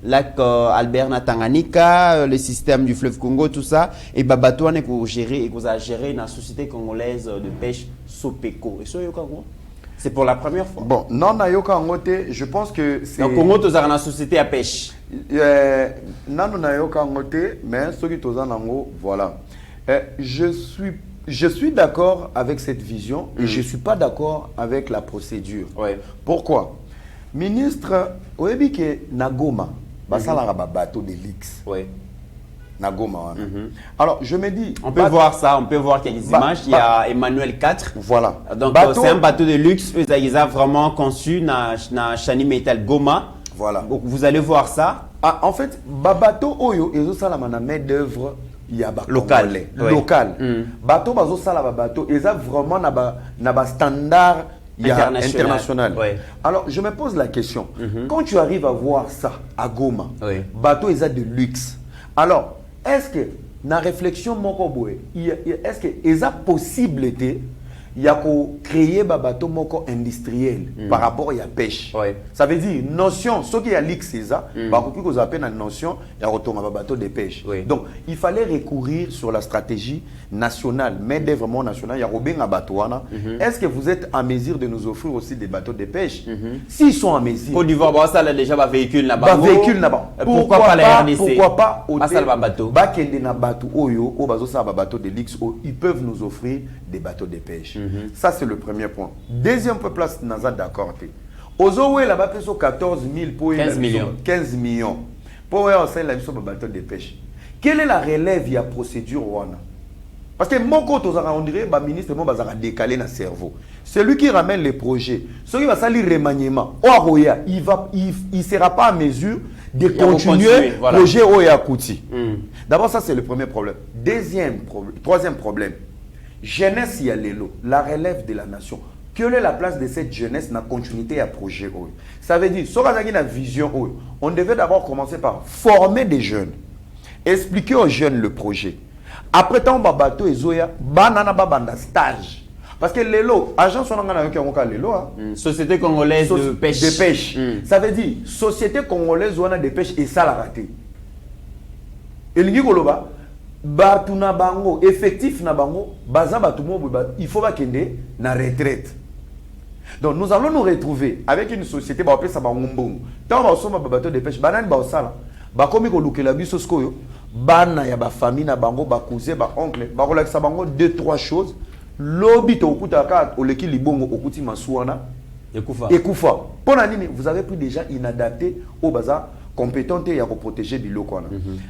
lac Albert Tanganyika, le système du fleuve Congo, tout ça, et bateau on est pour gérer et a géré la société congolaise de pêche Sopeco. Et ça c'est pour la première fois. Bon, non, je pense que c'est. Donc, Congo, tu as une société à pêche. Non, mais ce qui est voilà. Je suis d'accord avec cette vision et je ne suis pas d'accord avec la procédure. Ouais. Pourquoi? Ministre, Oebike Nagoma, basala bateau de l'X. Oui. Nagoma. Alors, je me dis... On peut voir ça, on peut voir quelques images. Il y a Emmanuel 4. Voilà. Donc, c'est un bateau de luxe. Ils ont vraiment conçu dans Chani Metal Goma. Voilà. Donc, vous allez voir ça. Ah, en fait, bateau Oyo, ils ont ça la main d'œuvre. Il y a local. Local. Bateau, bazo sala bateau, ils ont vraiment un standard international. Ouais. Alors, je me pose la question. Quand tu arrives à voir ça à Goma, bateau, ils ont de luxe. Alors, est-ce que, dans la réflexion, est-ce que il a possibilité il y a créer un bateau moko industriel par rapport à la pêche. Ça veut dire notion, ce qui est l'X, c'est ça, vous appelez une notion, il y a retourné un bateau de pêche. Donc, il fallait recourir sur la stratégie nationale, mais vraiment nationale, il y a Robin Abatouana. Est-ce que vous êtes en mesure de nous offrir aussi des bateaux de pêche? S'ils sont en mesure. Côte d'Ivoire, ça a déjà un véhicule là-bas. Pourquoi pas la RDC? Pourquoi pas au bateau? Bateau de l'X, ils peuvent nous offrir des bateaux de pêche. Ça, c'est le premier point. Deuxième place, Naza d'accord. Ozoé là-bas, 14 000 pour 15 millions. 15 millions. Pour la bateau de pêche. Quelle est la relève de la procédure? Parce que mon côté, on dirait que le ministre va décaler dans le cerveau. Celui qui ramène les projets, celui qui va salir le remaniement, il ne sera pas en mesure de continuer le projet Oya Kouti. D'abord, ça, c'est le premier problème. Troisième problème. Jeunesse, il y a l'élo, la relève de la nation. Quelle est la place de cette jeunesse dans la continuité à projet? Ça veut dire, si on a une vision, on devait d'abord commencer par former des jeunes, expliquer aux jeunes le projet. Après, tant que bateau et zoya, banana babanda stage. Parce que l'élo, agence on a l'élo, société congolaise de pêche. Ça veut dire, société congolaise de pêche et ça la raté. Et le Goloba, batu na bango effectif na bango baza batu mo il faut ba kende na retraite. Donc nous allons nous retrouver avec une société ba pesa ba ngombongo tant ba soma ba bateau de pêche banani ba osala ba komi ko lukela biso skoyo bana ya ba famille na bango ba cousin ba oncle ba kolakisa bango 2-3 choses lobi to okutaka oleki libongo okuti masuana ekufa pona nini vous avez pris déjà inadapté au bazar compétente et à protéger biloko.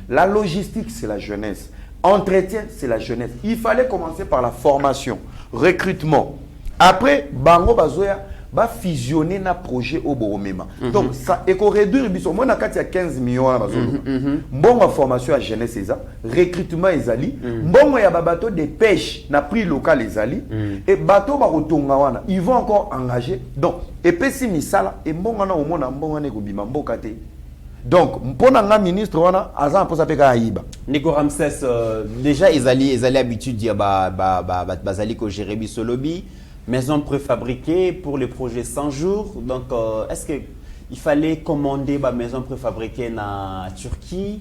La logistique, c'est la jeunesse. Entretien, c'est la jeunesse. Il fallait commencer par la formation, recrutement. Après, bango bazoya va fusionner na projet au Boromema. Donc ça et qu'on réduire biso moi na kati ya 15 millions na bazolo. Mbongo formation à jeunesse ça, recrutement ezali, mbongo ya bateau de pêche na prix local ezali et bateau ba rotonga wana, ils vont encore engager. Donc et pesi misala et mbongo na omona mbongo na ko bima mboka te. Donc, pour un ministre, on a un peu de temps. Nico Ramsès, déjà, ils allaient habitude de dire que Jérémy Solobi, maison préfabriquée pour les projets 100 jours. Donc, est-ce qu'il fallait commander ma maison préfabriquée en Turquie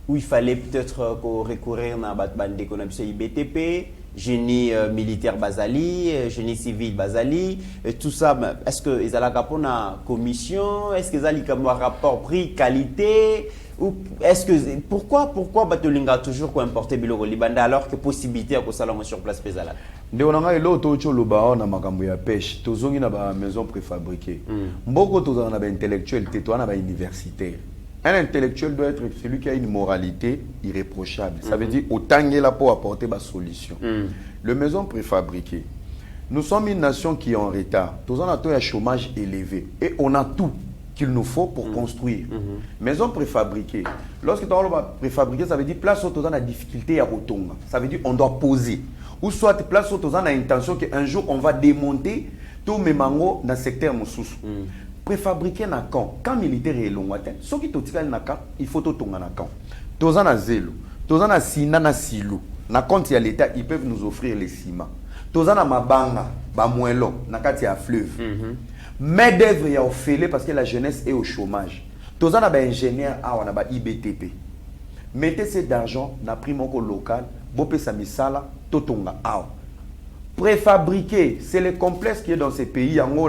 ou il fallait peut-être recourir à l'économie IBTP, génie militaire Basali, génie civil Basali, et tout ça? Est-ce qu'ils allaient une commission? Est-ce qu'ils allaient un rapport prix qualité? Ou est-ce que pourquoi Batolinga toujours importer biloko libanda alors que possibilité à salon sur place pesala? De on a l'autre chose na makambo ya pêche, tozongi na ba maison préfabriquée. Mboko tozana ba intellectuel, tetwana ba universitaire. Un intellectuel doit être celui qui a une moralité irréprochable. Ça veut dire autant là pour apporter ma solution. Le maison préfabriquée. Nous sommes une nation qui est en retard. Nous avons un chômage élevé et on a tout qu'il nous faut pour construire. Maison préfabriquée. Lorsque tu as préfabriqué, ça veut dire place où tu as la difficulté à retomber. Ça veut dire on doit poser. Ou soit place où tu as l'intention qu'un jour on va démonter tous mes mangos dans le secteur Moussous. Préfabriqué na quand militaire est long ce qui totika na camp il faut to tonga na camp toza na zelo toza na sina na silo na compte ya l'état ils peuvent nous offrir les ciments toza na mabanga ba moelo na kati ya fleuve main d'œuvre ya ofele parce que la jeunesse est au chômage toza na ba ingénieur awa na ba IBTP mettez cet argent na primoko local bopé sa misala to tonga awa. Préfabriqué, c'est le complexe qui est dans ces pays, en gros,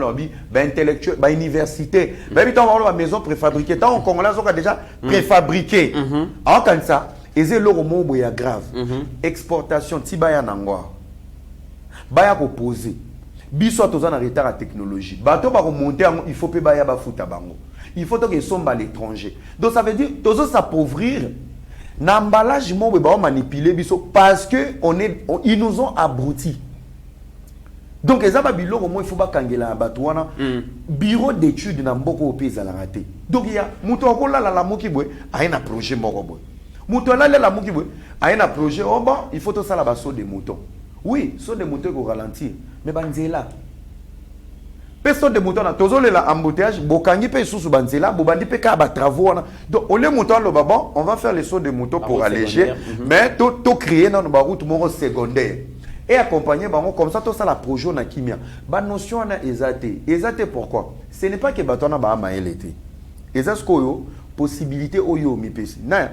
intellectuel, université. Même tant on a maison préfabriquée, tant on Congolais on a déjà préfabriqué. Alors comme ça, et c'est le mot grave. Exportation, tibaya nangwa, baya proposé. Biso tous en retard à technologie. Bateau va remonter, il faut pas baya ba futa bango. Il faut que sommes à l'étranger. Donc ça veut dire tous s'appauvrir. N'emballage mo ba manipuler biso parce que ils nous ont abrutis. Donc, il faut pas kangela batouana bureau d'études na mboko au pays à la raté. Donc, il y a mouton la mokibwe a un projet morobo. Mouton la mokibwe a un projet. Oh bon, il faut tout ça là-bas saut des moutons. Oui, saut des moutons au ralentir. Mais banzela. Personne de moutons na tozo la embouteillage, bokangi pe sous banzela, bobandi pe ka ba travaux. Donc, au lieu mouton le babon, on va faire les sauts de moutons pour alléger, mais tout créer dans nos route moro secondaire. Et accompagner comme ça tout ça la projet na kimia ba notion na ezate pourquoi ce n'est pas que batona ba maelete ezaskoyo possibilité oyo mipesi na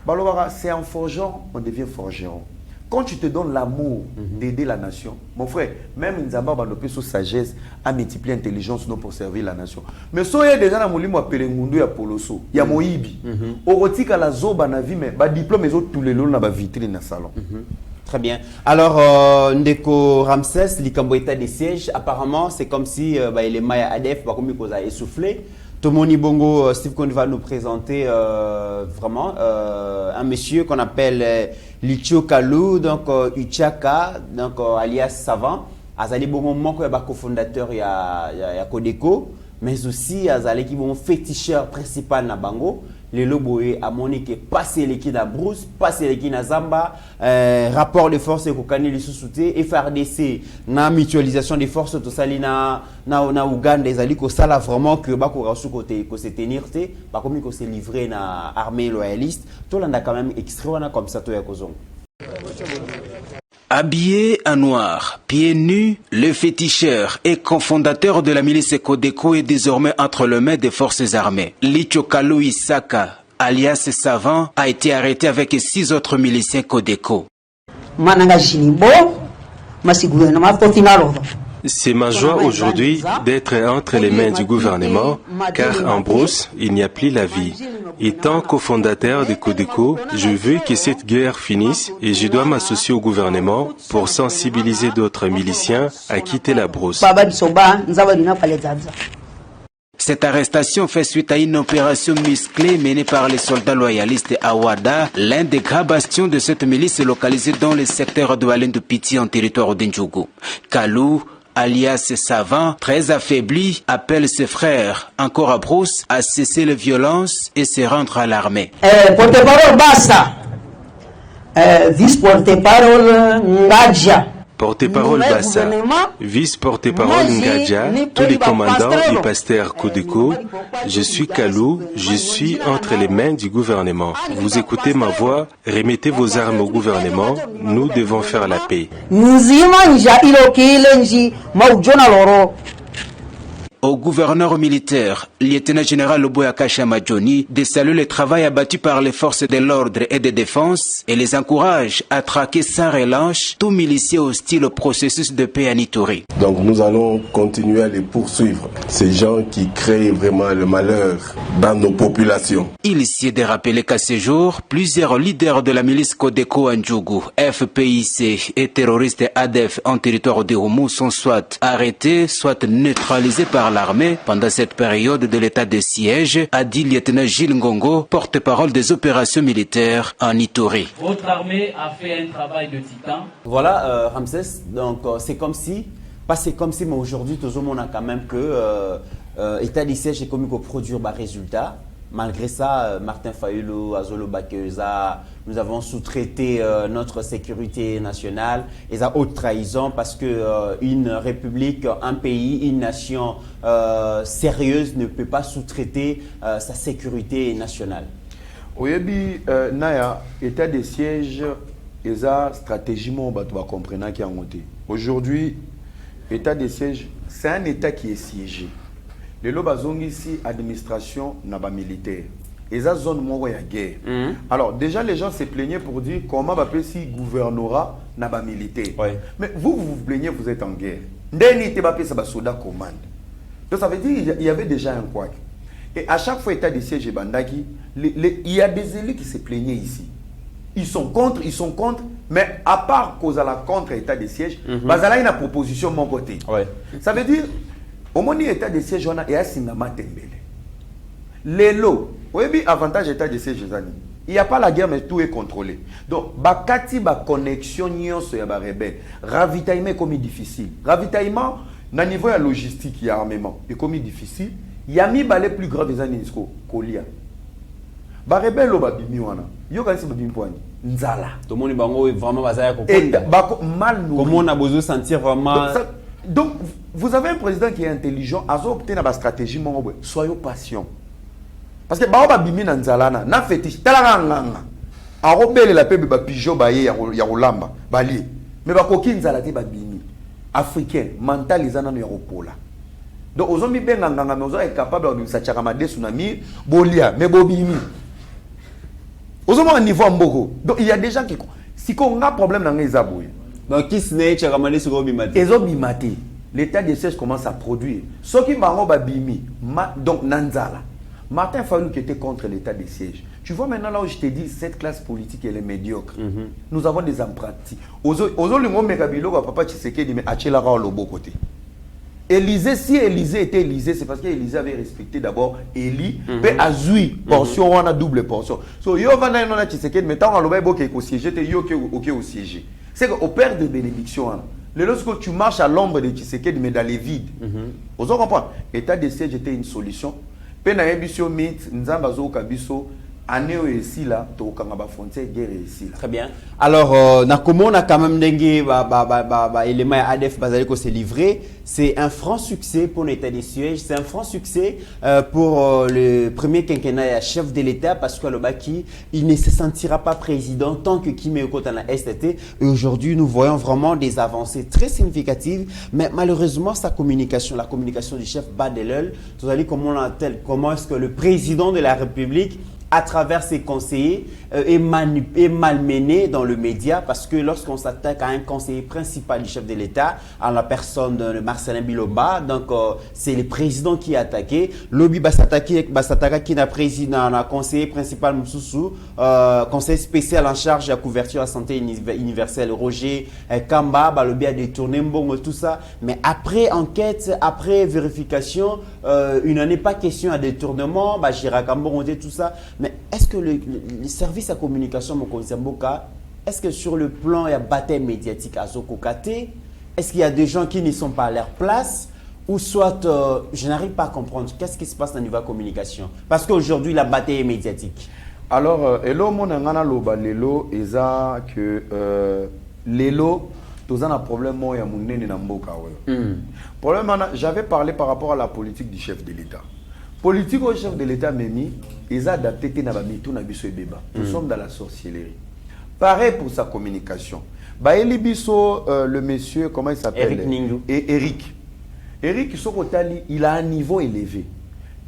balobara c'est en forgeant on devient forgeron. Quand tu te donnes l'amour d'aider la nation, mon frère, même Nzamba va développer sa sagesse à multiplier l'intelligence pour servir la nation. Mais si il y a déjà un molimo appelé Ngundu ya Poloso, il y a Moïbi. Orotika la zoba na vie mais ba diplôme les autres tous les lots na ba vitrine na salon. Très bien. Alors, Ndeko Ramsès, likambo état des sièges, apparemment, c'est comme si les Maya ADF, comme il a essoufflé. Tomoni Bongo, Steve Kondi va nous présenter vraiment un monsieur qu'on appelle Lichio Kalou, donc Uchaka, donc alias Savant. Azali Bongo Moko est cofondateur il y a Codeco, mais aussi Azali qui est féticheur principal na Bango. Les loboé à Monique passer l'équipe à Brousse, passer l'équipe à Zamba, rapport de force et kokani les sous-soutés, FRDC, na mutualisation des forces, tout ça, na Ouganda, les alliés, ça là vraiment que bako rassou côté que c'est tenir, pas comme que c'est livré na armée loyaliste, tout là on a quand même extrait comme ça tout ya kozong. Habillé en noir, pieds nus, le féticheur et cofondateur de la milice Codeco est désormais entre les mains des forces armées. Lichio Kalou Isaka, alias Savant, a été arrêté avec 6 autres miliciens Codeco. C'est ma joie aujourd'hui d'être entre les mains du gouvernement, car en Brousse, il n'y a plus la vie. Étant cofondateur de Codeco, je veux que cette guerre finisse et je dois m'associer au gouvernement pour sensibiliser d'autres miliciens à quitter la Brousse. Cette arrestation fait suite à une opération musclée menée par les soldats loyalistes à Ouada, l'un des grands bastions de cette milice localisée dans le secteur de Walendu-Piti en territoire d'Indjougou. Kalou, alias Savant, très affaibli, appelle ses frères, encore à Brousse, à cesser les violences et se rendre à l'armée. Porte-parole Bassa, vice-porte-parole Ngadja. Porte-parole Bassa, vice-porte-parole Ngadja, tous les commandants et pasteurs Codeco, je suis Kalou, je suis entre les mains du gouvernement. Vous écoutez ma voix, remettez vos armes au gouvernement, nous devons faire la paix. Au gouverneur militaire, lieutenant-général Loboyaka Chamadjoni, de saluer le travail abattu par les forces de l'ordre et de défense et les encourage à traquer sans relâche tout milicier hostile au processus de paix à Nitori. Donc nous allons continuer à les poursuivre, ces gens qui créent vraiment le malheur dans nos populations. Il s'y est de rappeler qu'à ce jour, plusieurs leaders de la milice Codeco Ndjougou, FPIC et terroristes ADF en territoire de Houmou sont soit arrêtés, soit neutralisés par l'armée pendant cette période de l'état de siège, a dit lieutenant Gilles Ngongo, porte-parole des opérations militaires en Ituri. Votre armée a fait un travail de titan. Voilà, Ramsès, donc c'est comme si, pas c'est comme si, mais aujourd'hui, tout le monde a quand même que l'état de siège est commis pour produire des résultats. Malgré ça, Martin Fayulu, Azolo Bakeza, nous avons sous-traité notre sécurité nationale et ça haute trahison parce que une république, un pays, une nation sérieuse ne peut pas sous-traiter sa sécurité nationale. Oyebi Naya, état de siège, et ça stratégiquement, tu vas comprendre qu'il y a un côté. Aujourd'hui, état de siège, c'est un état qui est siégé. Les lobazong ici, administration naba militaire. Et ça zone moi il y a guerre. Alors déjà les gens se plaignaient pour dire comment va passer si gouvernorat naba militaire. Ouais. Mais vous vous plaignez, vous êtes en guerre. Ndeni te ba pesa ba soda commande. Donc ça veut dire il y avait déjà un couac. Et à chaque fois état de siège et bandaki, il y a des élus qui se plaignaient ici. Ils sont contre, mais à part cause à la contre état de siège, bazala une proposition de mon côté. Ouais. Ça veut dire au moins état de siège on a et à Singama Tembele. Les lots, oui, avantage état de siège il n'y a pas la guerre mais tout est contrôlé. Donc bakati ba connexion nyonso ya ba rebelle, ravitaillement est comme difficile. Ravitaillement na niveau ya logistique il y a armement est comme difficile. Il y a mis balé plus grave des années Kolia. Ba rebelle lo ba bimi wana. Yo kanisi ba bimi poani. Nzala. Tout le monde bango vraiment bazaya ko et mal nourri. Comment on a besoin de sentir vraiment donc, vous avez un président qui est intelligent, a obtenu la stratégie, soyons patients. Parce que Baoba Bimi Nanzalana, na fétiche, talanganga. A robele la pebe ba pigeon ba ya rolamba, bali. Mais ba koki nzalati ba bimi. Africain, mental ils en ont ropola. Donc, aux hommes benganga, mais aux hommes capable de s'achamade tsunami, bolia, mais bobimi. Aux hommes à niveau mboko. Donc, il y a des gens qui, si on a un problème dans les abouilles. Donc, qui se n'est pas sur Obimati? Et Obimati, l'état de siège commence à produire. Ce qui m'a bimi, donc Nanzala. Martin Fayulu qui était contre l'état de siège. Tu vois maintenant là où je te dis, cette classe politique elle est médiocre. Nous avons des apprentis. Aujourd'hui, papa Tshisekedi mais Achelara au côté. Élysée, si Élysée était Élysée, c'est parce qu'Élysée avait respecté d'abord Élie, puis Azui, portion, on a double portion. So, yo va na na Tshisekedi, mais tant on l'a beau qu'il siégé, te yo au siégé. C'est qu'au père de bénédiction, lorsque tu marches à l'ombre de Tshisekedi, mais dans les vides, vous comprenez? État de siège était une solution. Pena ebisio mit, nzambazo kabiso, année ici là, to kangaba frontière guerre ici là. Très bien. Alors, Nakomo on a quand même dengue élément ADF Bazaliko s'est livré. C'est un franc succès pour l'État des sièges. C'est un franc succès pour le premier quinquennat chef de l'État parce que le Baki, il ne se sentira pas président tant que Kimé Okota na STT. Et aujourd'hui, nous voyons vraiment des avancées très significatives. Mais malheureusement, sa communication, la communication du chef bat de l'œil. Comment est-ce que le président de la République à travers ses conseillers est malmené dans le média parce que lorsqu'on s'attaque à un conseiller principal du chef de l'État, en la personne de Marcelin Bilomba, donc c'est le président qui est attaqué. Lobby Bassataka qui est président, un conseiller principal Moussoussou, conseiller spécial en charge de la couverture à la santé universelle, Roger Kamba, Lobby a détourné Mbongo, tout ça. Mais après enquête, après vérification, il n'en est pas question à détournement, Jirakambo, tout ça. Mais est-ce que le service à communication Mokonzamboka, est-ce que sur le plan il y a bataille médiatique à Zokokate, est-ce qu'il y a des gens qui ne sont pas à leur place ou soit je n'arrive pas à comprendre qu'est-ce qui se passe au niveau de la communication parce qu'aujourd'hui la bataille est médiatique. Alors, hello mon angana loba lelo eza que lelo tous un problème moi ya munene na mboka oyo. Problème j'avais parlé par rapport à la politique du chef de l'État. Politique au chef de l'État Memi, ils ont adapté na ba mitu na biso ebeba. Nous sommes dans la sorcellerie. Pareil pour sa communication. Baeli biso le monsieur comment il s'appelle Eric Ningou. Et Eric Sokotali, il a un niveau élevé.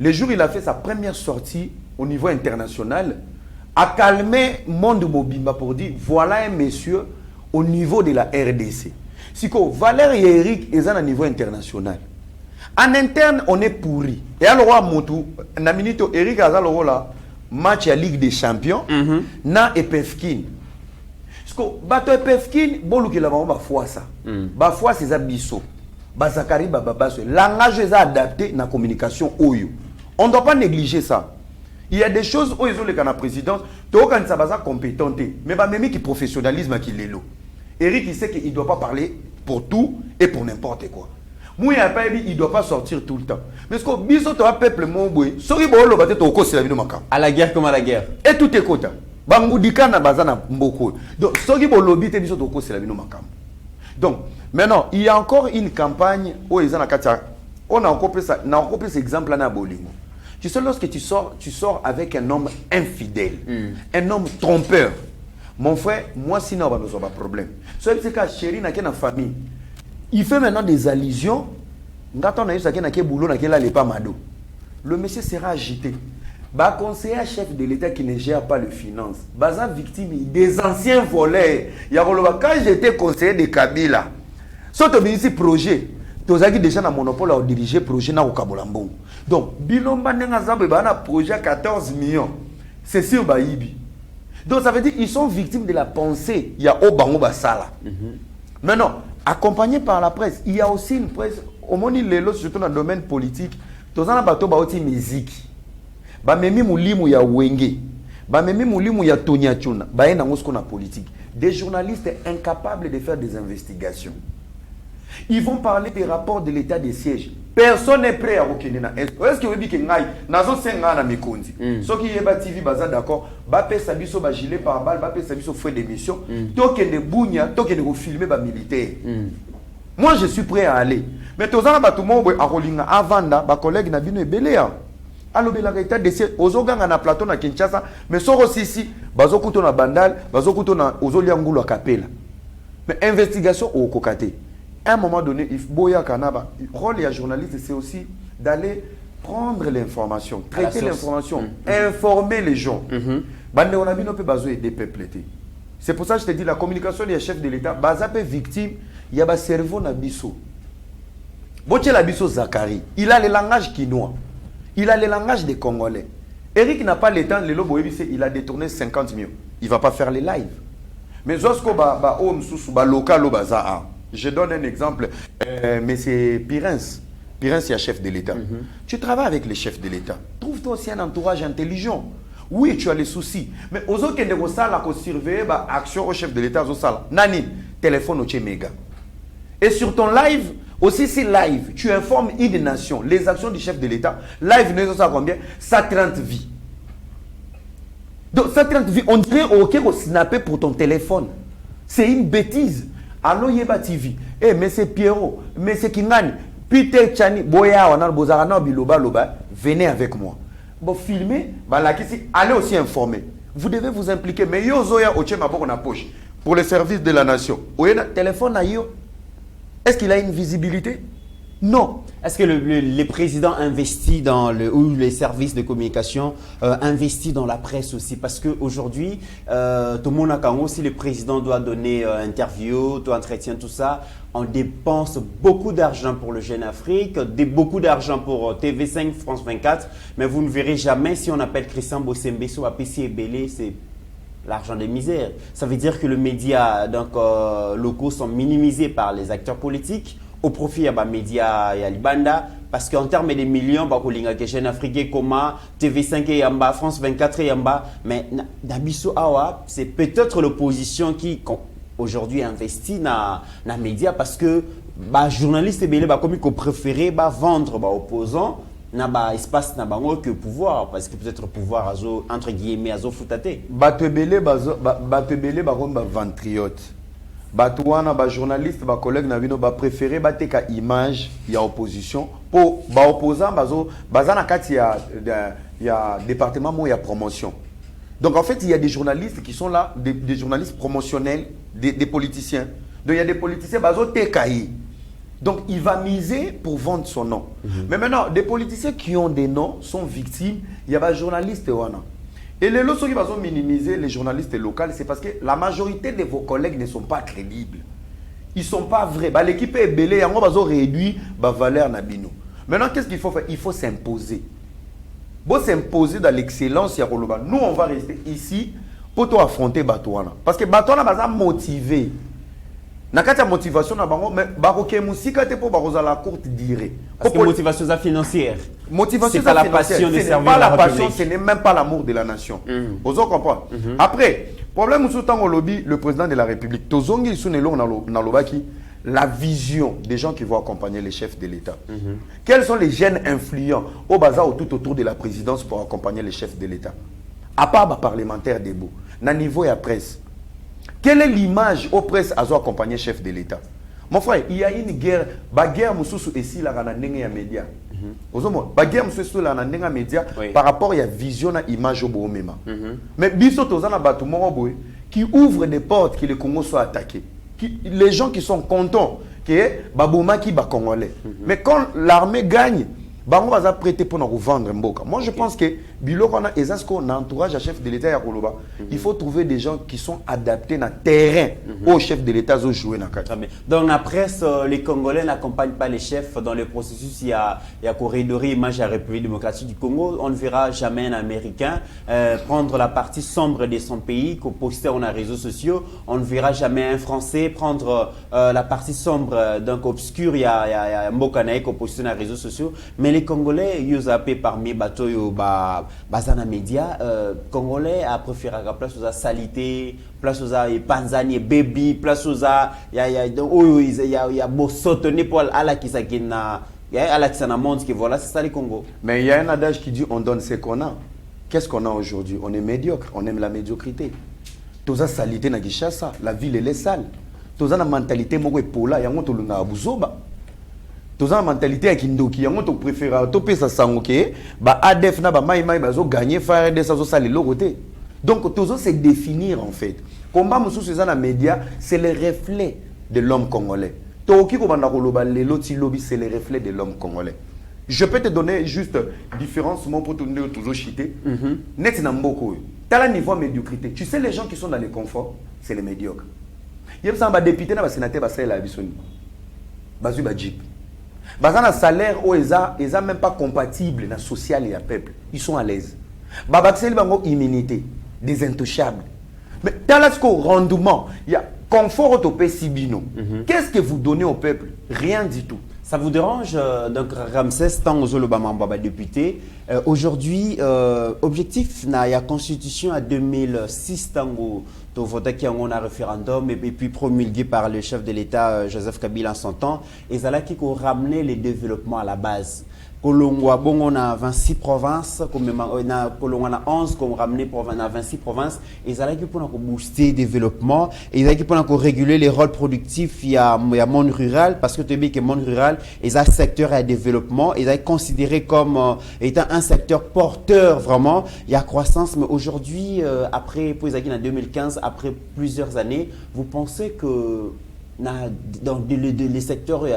Le jour où il a fait sa première sortie au niveau international, a calmé le monde mobimba pour dire voilà un monsieur au niveau de la RDC. Si Valère et Eric ils sont à niveau international. En interne, on est pourri. Et alors, Moutou, na minute Eric a là match à Ligue des Champions, na Epefkin. Parce que bato Epefkin, bolu ki la ba foi ça. Ba foi c'est abisso. Ba Zakari ba babaso. Langage est adapté na communication oyo. On ne doit pas négliger ça. Il y a des choses où ils ont le canal présidence, to kan sa baza compétente, mais ba même qui professionnalisme qui l'élo. Eric il sait qu'il ne doit pas parler pour tout et pour n'importe quoi. Mouya il ne doit pas sortir tout le temps. Mais ce que biso to peuple mon boy, sori bolo bate to ko sila bino makam. À la guerre comme à la guerre. Et tout est kota. Bangoudika na bazana mboko. Donc sori bolo bite biso to ko sila bino makam. Donc maintenant, il y a encore une campagne où ils ont on a encore plus ça, on a encore plus exemple là bolingo. Tu sais lorsque tu sors avec un homme infidèle, un homme trompeur. Mon frère, moi sinon on va pas de problème. Soit c'est que chéri n'a qu'une famille. Il fait maintenant des allusions. Le monsieur sera agité. Bah, conseiller chef de l'État qui ne gère pas les finances. Bah, victime des anciens voleurs. Quand j'étais conseiller de Kabila, soit ici projet, tu as déjà un monopole à diriger projet na Okabolambo. Donc, Bilomba Nengazabe a un projet à 14 millions. C'est sur Baïbi. Donc, ça veut dire qu'ils sont victimes de la pensée. Il y a Obango Basala. Maintenant, accompagné par la presse, il y a aussi une presse, au moins surtout dans le domaine politique, tous les bateaux ont musique. Ba memi mulimu ya wenge. Ba memi mulimu ya Tonya Tchuna. Ba ena ngosko na politique. Des journalistes incapables de faire des investigations. Ils vont parler des rapports de l'état des sièges. Personne n'est prêt à reconnaître. Est-ce que vous dites que ngai nazo senga na mikondi. Ce qui est TV baza d'accord, ba pesa biso ba gilet par balle, ba pesa biso frais d'émission, toke de bunya, toke de filmer ba militaire. Moi je suis prêt à aller. Mais tozana ba tout monde a rolinga avanda ba collègue na bino ebelea. Alors la état des sièges ozoganga na plateau na Kinshasa, mais soro sisi bazokuto na bandal, bazokuto na ozoliangulu a capella. Mais investigation au kokate. À un moment donné, il faut le rôle des journalistes, c'est aussi d'aller prendre l'information, traiter l'information, informer les gens. On a vu nos besoin de peuplés. C'est pour ça que je te dis la communication des chefs de l'État, basape victime, il y a un cerveau na biso. Boche la biso Zakari, il a le langage quinois, il a le langage des Congolais. Eric n'a pas le temps, il a détourné 50 millions. Il ne va pas faire les lives. Mais lorsque local je donne un exemple, mais c'est Pirens. Pirens est chef de l'État. Tu travailles avec les chefs de l'État. Trouve-toi aussi un entourage intelligent. Oui, tu as les soucis. Mais aux autres qui ne sont surveiller l'action au chef de l'État, Nani, téléphone au Tchéméga. Et sur ton live, aussi si live, tu informes une nation, les actions du chef de l'État, live, ne sais combien, ça 30 vies. Donc, ça 30 vies, on dirait ok, on snapper pour ton téléphone. C'est une bêtise. Allo Yeba TV, mais c'est Pierrot, mais c'est Kingani, Peter Chani, Boya, Wanal Bozarana, Biloba, Loba, venez avec moi. Bon, filmer, allez aussi informer. Vous devez vous impliquer. Mais yo zoya oche maboko na poche pour le service de la nation. Oyena téléphone na yo. Est-ce qu'il a une visibilité? Non. Est-ce que le président investit dans ou les services de communication investit dans la presse aussi? Parce qu'aujourd'hui, tout le monde a aussi le président doit donner interview, tout entretien, tout ça. On dépense beaucoup d'argent pour le Jeune Afrique, beaucoup d'argent pour TV5, France 24. Mais vous ne verrez jamais si on appelle Christian Bossembeso à PC et Belé, c'est l'argent des misères. Ça veut dire que les médias locaux sont minimisés par les acteurs politiques au profit des médias et Libanda, parce qu'en termes de millions, les jeunes africains comme TV5 et Yamba, France 24 et Yamba, mais Dabiso Awa, c'est peut-être l'opposition qui aujourd'hui investit dans les médias parce que les journalistes comme ils préfèrent vendre aux opposants n'a espace n'a que pouvoir parce que peut-être pouvoir entre guillemets azo foutate. Batebele ventriote. Batouana, ba journaliste, ba collègue navino ba préféré ba teka image ya opposition pour ba opposant bazo bazana kati ya département mo ya promotion. Donc en fait, il y a des journalistes qui sont là, des journalistes promotionnels, des politiciens. Donc il y a des politiciens bazo tekaï. Donc il va miser pour vendre son nom. Mais maintenant, des politiciens qui ont des noms sont victimes, il y a des journalistes wana. Et les lots qui vont minimiser les journalistes locaux, c'est parce que la majorité de vos collègues ne sont pas crédibles. Ils ne sont pas vrais. Bah, l'équipe est belée, ils ont réduit la valeur Nabino. Maintenant, qu'est-ce qu'il faut faire? Il faut s'imposer. Bon, s'imposer dans l'excellence. Nous, on va rester ici pour affronter Batouana. Parce que Batouana va motiver. Nakata motivation na bango mais baroké musika te pour baroza la courte durée. Parce que motivation financière. Motivation c'est pas la passion de servir pas la République. passion, ce n'est même pas l'amour de la nation. Vous comprenez? Après, problème sous tant au lobby le président de la République tozongi sunelo na lobaki la vision des gens qui vont accompagner les chefs de l'État. Quels sont les jeunes influents au bazar ou tout autour de la présidence pour accompagner les chefs de l'État? À part les parlementaires debout, na niveau ya presse. Quelle est l'image aux presse à accompagner chef de l'État? Mon frère, il y a une guerre, la guerre ici la média. La guerre la média par rapport à la vision et l'image au Bohemema. Mais biso tozana batumo qui ouvre des portes que le Congo soit attaqué. Les gens qui sont contents que Babouma qui bat Congolais. Mais quand l'armée gagne, Bango va prêter pour nous vendre Mboka. Moi je pense que Biloko na ezasko na entourage à chef de l'État ya Koloba. Il faut trouver des gens qui sont adaptés na terrain au chef de l'État zo jouer na kata. Dans la presse, les Congolais n'accompagnent pas les chefs dans le processus. Il y a corridor image à la République démocratique du Congo. On ne verra jamais un Américain prendre la partie sombre de son pays qu'on postait sur les réseaux sociaux. On ne verra jamais un Français prendre la partie sombre donc obscure. Il y a Mboka naï qu'on postait sur les réseaux sociaux. Mais les Congolais, ils ont appelé parmi bateaux bazana média. Congolais a préféré la place aux salité, place aux panzani baby, place aux il y a bossotone pour ala qui s'akina, il y a ala qui s'en montre que voilà c'est ça les Congo. Mais il y a un adage qui dit on donne ce qu'on a. Qu'est-ce qu'on a aujourd'hui? On est médiocre, on aime la médiocrité. Toza salité na Kinshasa, la ville elle est sale. Toza na mentalité moko epola yango tolunga abuzoba. Toza na mentalité ya kindoki yango to préféra to pesa sangoke ba ADF na ba mai bazo gagner faire de ça zo sale lokote. Donc tozo se définir en fait. Combat musu ces na média, c'est le reflet de l'homme congolais. Toki ko banda ko loba lelo ti lobby c'est le reflet de l'homme congolais. Je peux te donner juste différence mon pour tourner toujours chité. Net na mboko. T'as le niveau médiocrité. Tu sais les gens qui sont dans les conforts, c'est les médiocres. Yem sa ba député na ba sénateur ba sala bisoni. Bazu ba jeep. Bazana salaire ou eza même pas compatible na social et à peuple. Ils sont à l'aise. Babaxel bango immunité, des intouchables. Mais talasco rendement, il y a confort au topé sibino. Qu'est-ce que vous donnez au peuple? Rien du tout. Ça vous dérange donc Ramsès tant aux Olobama député aujourd'hui objectif na ya constitution à 2006 tango to voter qui on a référendum et puis promulgué par le chef de l'État Joseph Kabila en son temps et ça là qui a ramené les développements à la base. Kolongwa bon on a 26 provinces comme on a Kolongwa on a 11 comme ramené pour 26 provinces et ça là qui pour booster le développement et ça qui pour réguler les rôles productifs il y a monde rural parce que tu dis que monde rural est un secteur à développement et ça est considéré comme étant un secteur porteur vraiment il y a croissance mais aujourd'hui après pour en 2015 après plusieurs années vous pensez que dans les secteurs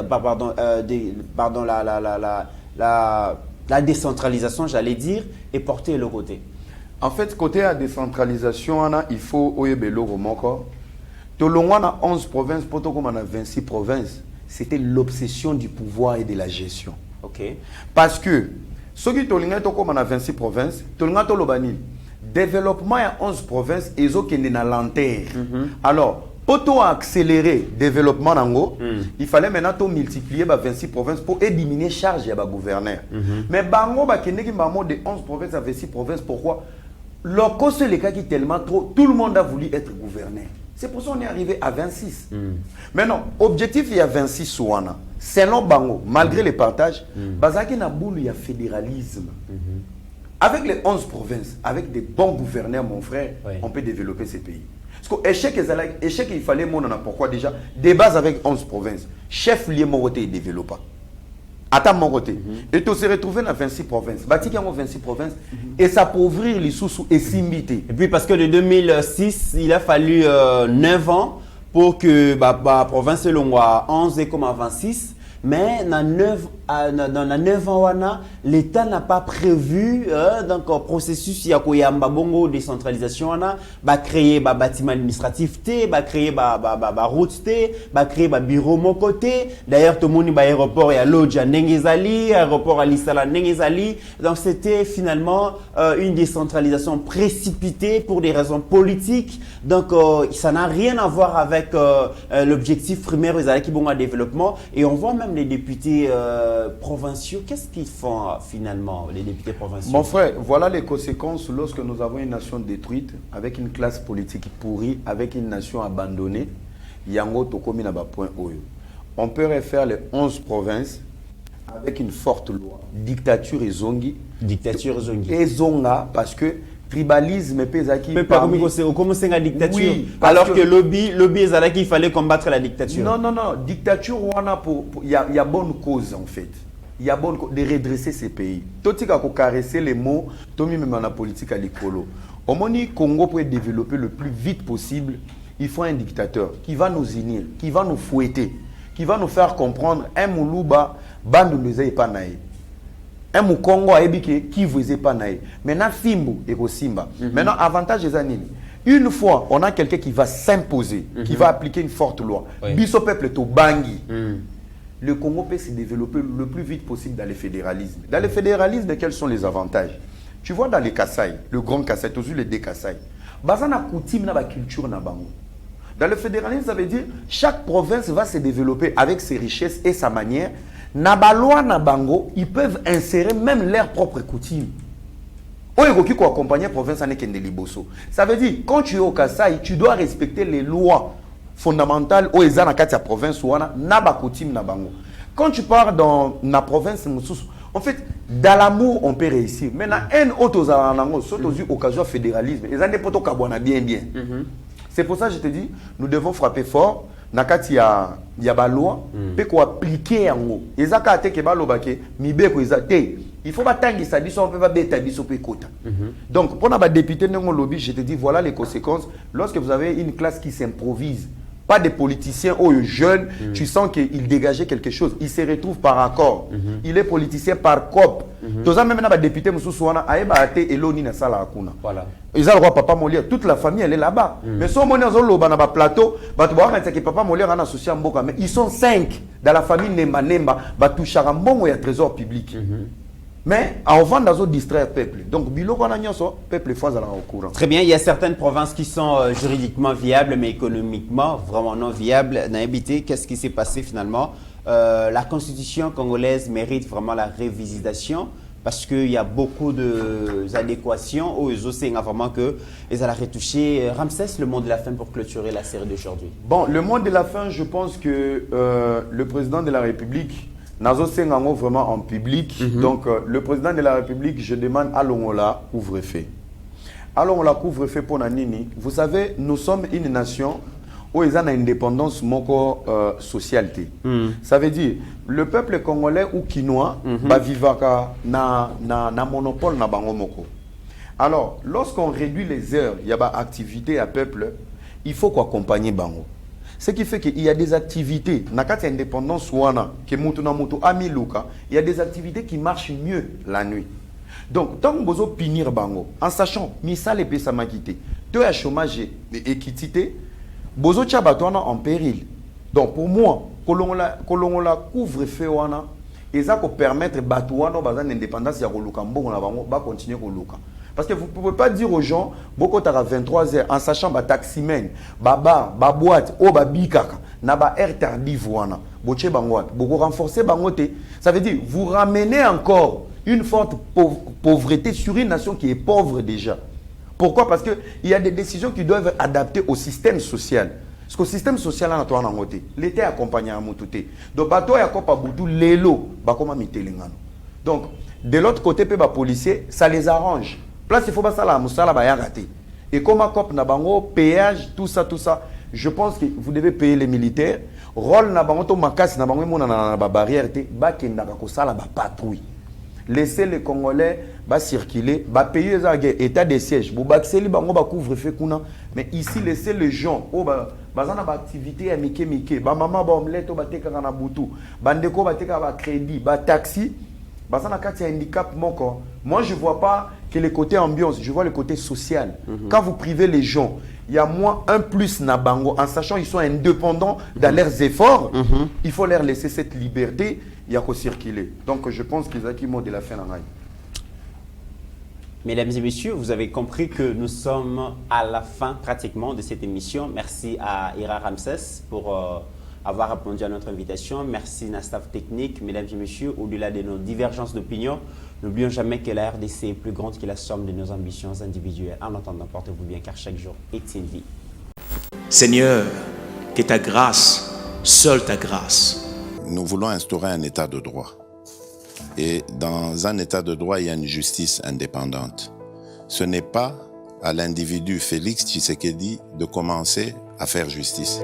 la décentralisation, j'allais dire, est portée de l'autre côté. En fait, côté la décentralisation, il faut oyebelo remoko. Tolongwa na 11 provinces, poto comme on a 26 provinces, c'était l'obsession du pouvoir et de la gestion. OK. Parce que ceux qui tolinga to comme on a 26 provinces, tolinga to lobani. Développement à 11 provinces et zo kende na lenteur. Alors pour accélérer le développement nango, il fallait maintenant multiplier 26 provinces pour diminuer la charge de gouverneur. Mais bango ba kende ki bamo de 11 provinces à 26 provinces pourquoi? Lorsque c'est le cas qui est tellement trop, tout le monde a voulu être gouverneur. C'est pour ça qu'on est arrivé à 26. Maintenant, objectif il y a 26 souana. Selon bango, malgré les partages, bazaki na boule il y a fédéralisme. Avec les 11 provinces, avec des bons gouverneurs mon frère, on peut développer ces pays. Parce que échec, il fallait mon pourquoi déjà des bases avec 11 provinces. Chef lié mon côté développé. Attends mon côté. Et tu se retrouvé dans 26 provinces. Bâti qui a 26 provinces et ça pour ouvrir les sous et s'imiter. Et puis parce que de 2006, il a fallu 9 ans pour que la province soit 11,26. Mais dans 9 ans, l'État n'a pas prévu donc processus de bongo décentralisation, va créer un bâtiment administratif, va créer une route, va créer un bureau mon côté. D'ailleurs, tout le monde a un aéroport à Lodja Nengezali, aéroport à Lissala Nengezali. Donc c'était finalement une décentralisation précipitée pour des raisons politiques. Donc ça n'a rien à voir avec l'objectif primaire de développement. Et on voit même les députés provinciaux, qu'est-ce qu'ils font finalement, les députés provinciaux? Mon frère, voilà les conséquences lorsque nous avons une nation détruite, avec une classe politique pourrie, avec une nation abandonnée. On peut refaire les 11 provinces avec une forte loi. Dictature et zongi. Dictature et zongi. Et zonga, parce que tribalisme pesaki comment c'est la dictature, oui, alors que lobby ezalaki il fallait combattre la dictature. Non, dictature wana il y a bonne cause en fait. Il y a bonne cause de redresser ces pays. Totika ko caresser les mots, tomi même dans la politique à l'écolo. Au moni Congo pour développer le plus vite possible, il faut un dictateur qui va nous unir, qui va nous fouetter, qui va nous faire comprendre un muluba bandu lezai pas naï. Un Mukongo a qui vous est pas naïf. Maintenant, Fimbo et Simba. Maintenant, avantage des années. Une fois, on a quelqu'un qui va s'imposer, qui va appliquer une forte loi. Biso peuple to bangi. Le Congo peut se développer le plus vite possible dans le fédéralisme. Dans le fédéralisme, quels sont les avantages? Tu vois dans les Kassai, le grand Kassai, tu as vu les deux Kassai. Bazana coutume na ba culture na bango. Dans le fédéralisme, ça veut dire chaque province va se développer avec ses richesses et sa manière. Nabaloa Nabango, ils peuvent insérer même leurs propres coutumes. Oyegoki ko accompagner province ane kende liboso. Ça veut dire quand tu es au Kassai, tu dois respecter les lois fondamentales au ezana katia province wana naba coutume nabango. Quand tu pars dans la province mususu, en fait, dans l'amour on peut réussir. Maintenant un autre zanango, surtout occasion fédéralisme, ezane poto kabwana bien. C'est pour ça que je te dis, nous devons frapper fort. Nakati ya ba loi pe ko appliquer yango ezaka te ke ba lobake mibeko ezate il faut batangisa biso on peut pas beta biso pe kota. Donc pour na ba député nengo lobby, je te dis voilà les conséquences lorsque vous avez une classe qui s'improvise, pas des politiciens jeunes, tu sens qu'il dégageait quelque chose, il se retrouve par accord, il est politicien par COP. Toza même na ba député mususu wana aeba ate eloni na sala akuna. Voilà. Ils ont le roi Papa Molière, toute la famille elle est là-bas. Mais si on est dans le plateau, Papa Molière a associé à Mboka, mais ils sont 5 dans la famille Nemba Nemba, Batouchara Mbongo et à trésor public. Mais avant de distraire le peuple. Donc, le peuple est au courant. Très bien, il y a certaines provinces qui sont juridiquement viables, mais économiquement vraiment non viables. Qu'est-ce qui s'est passé finalement? La constitution congolaise mérite vraiment la révisitation parce qu'il y a beaucoup d'adéquations aux OCN vraiment que ils allaient retoucher. Ramsès, le mot de la fin pour clôturer la série d'aujourd'hui. Bon, le mot de la fin, je pense que le président de la République Nazo Sengango vraiment en public. Donc, le président de la République, je demande à l'Ongola couvre-feu. À l'Ongola couvre-feu pour Nanini. Vous savez, nous sommes une nation où ils ont une indépendance moko socialité. Ça veut dire, le peuple congolais ou quinois va vivre na monopole na bango moko. Alors, lorsqu'on réduit les heures, il y a des activités à peuple, il faut qu'on accompagne bango. Ce qui fait qu'il y a des activités, nakati indépendance wana, que mutu na mutu ami luka, il y a des activités qui marchent mieux la nuit. Donc, tant que vous punir bango, en sachant, misal et pesa makite, tu as chômage et équité, bozo tchabatouana en péril. Donc, pour moi, kolongola couvre-feu wana, et ça peut permettre batouana bazan indépendance ya koluka mbongo na bango, ba continuer koluka. Parce que vous ne pouvez pas dire aux gens, beaucoup à 23h, en sachant que taximen, bar, boîte, bikaka, na ba air tardif wana, boche bangwat, beaucoup renforcer bangote. Ça veut dire, vous ramenez encore une forte pauvreté sur une nation qui est pauvre déjà. Pourquoi? Parce qu'il y a des décisions qui doivent être adaptées au système social. Parce que le système social, l'État est accompagné à Moutouté. Donc, bateau est Boutou, l'élo, donc, de l'autre côté, les policiers, ça les arrange. Place il faut pas ça là, musala ba yagate. Et comme à COP Nabango, péage, tout ça, je pense que vous devez payer les militaires. Rôle Nabango, to makas Nabango, mon na barrière, ba kenda ko sala ba patrouille. Laissez les Congolais circuler, payer les état de siège. Mais ici, laissez les gens. Bazana ba activité ya mike ba mama ba omelette ba teka na butu bandeko ba teka ba crédit ba taxi bazana kati ya handicap moko. Moi je vois pas que le côté ambiance, je vois le côté social. Quand vous privez les gens, il y a moins un plus na bango en sachant ils sont indépendants dans leurs efforts, il faut leur laisser cette liberté, il y a qu'à circuler. Donc je pense qu'ils ont qui mot de la fin en rail. Mesdames et messieurs, vous avez compris que nous sommes à la fin pratiquement de cette émission. Merci à Ira Ramsès pour avoir répondu à notre invitation. Merci à staff technique. Mesdames et messieurs, au-delà de nos divergences d'opinion, n'oublions jamais que la RDC est plus grande que la somme de nos ambitions individuelles. En attendant, portez-vous bien car chaque jour est une vie. Seigneur, que ta grâce, seule ta grâce. Nous voulons instaurer un état de droit. Et dans un état de droit, il y a une justice indépendante. Ce n'est pas à l'individu Félix Tshisekedi de commencer à faire justice.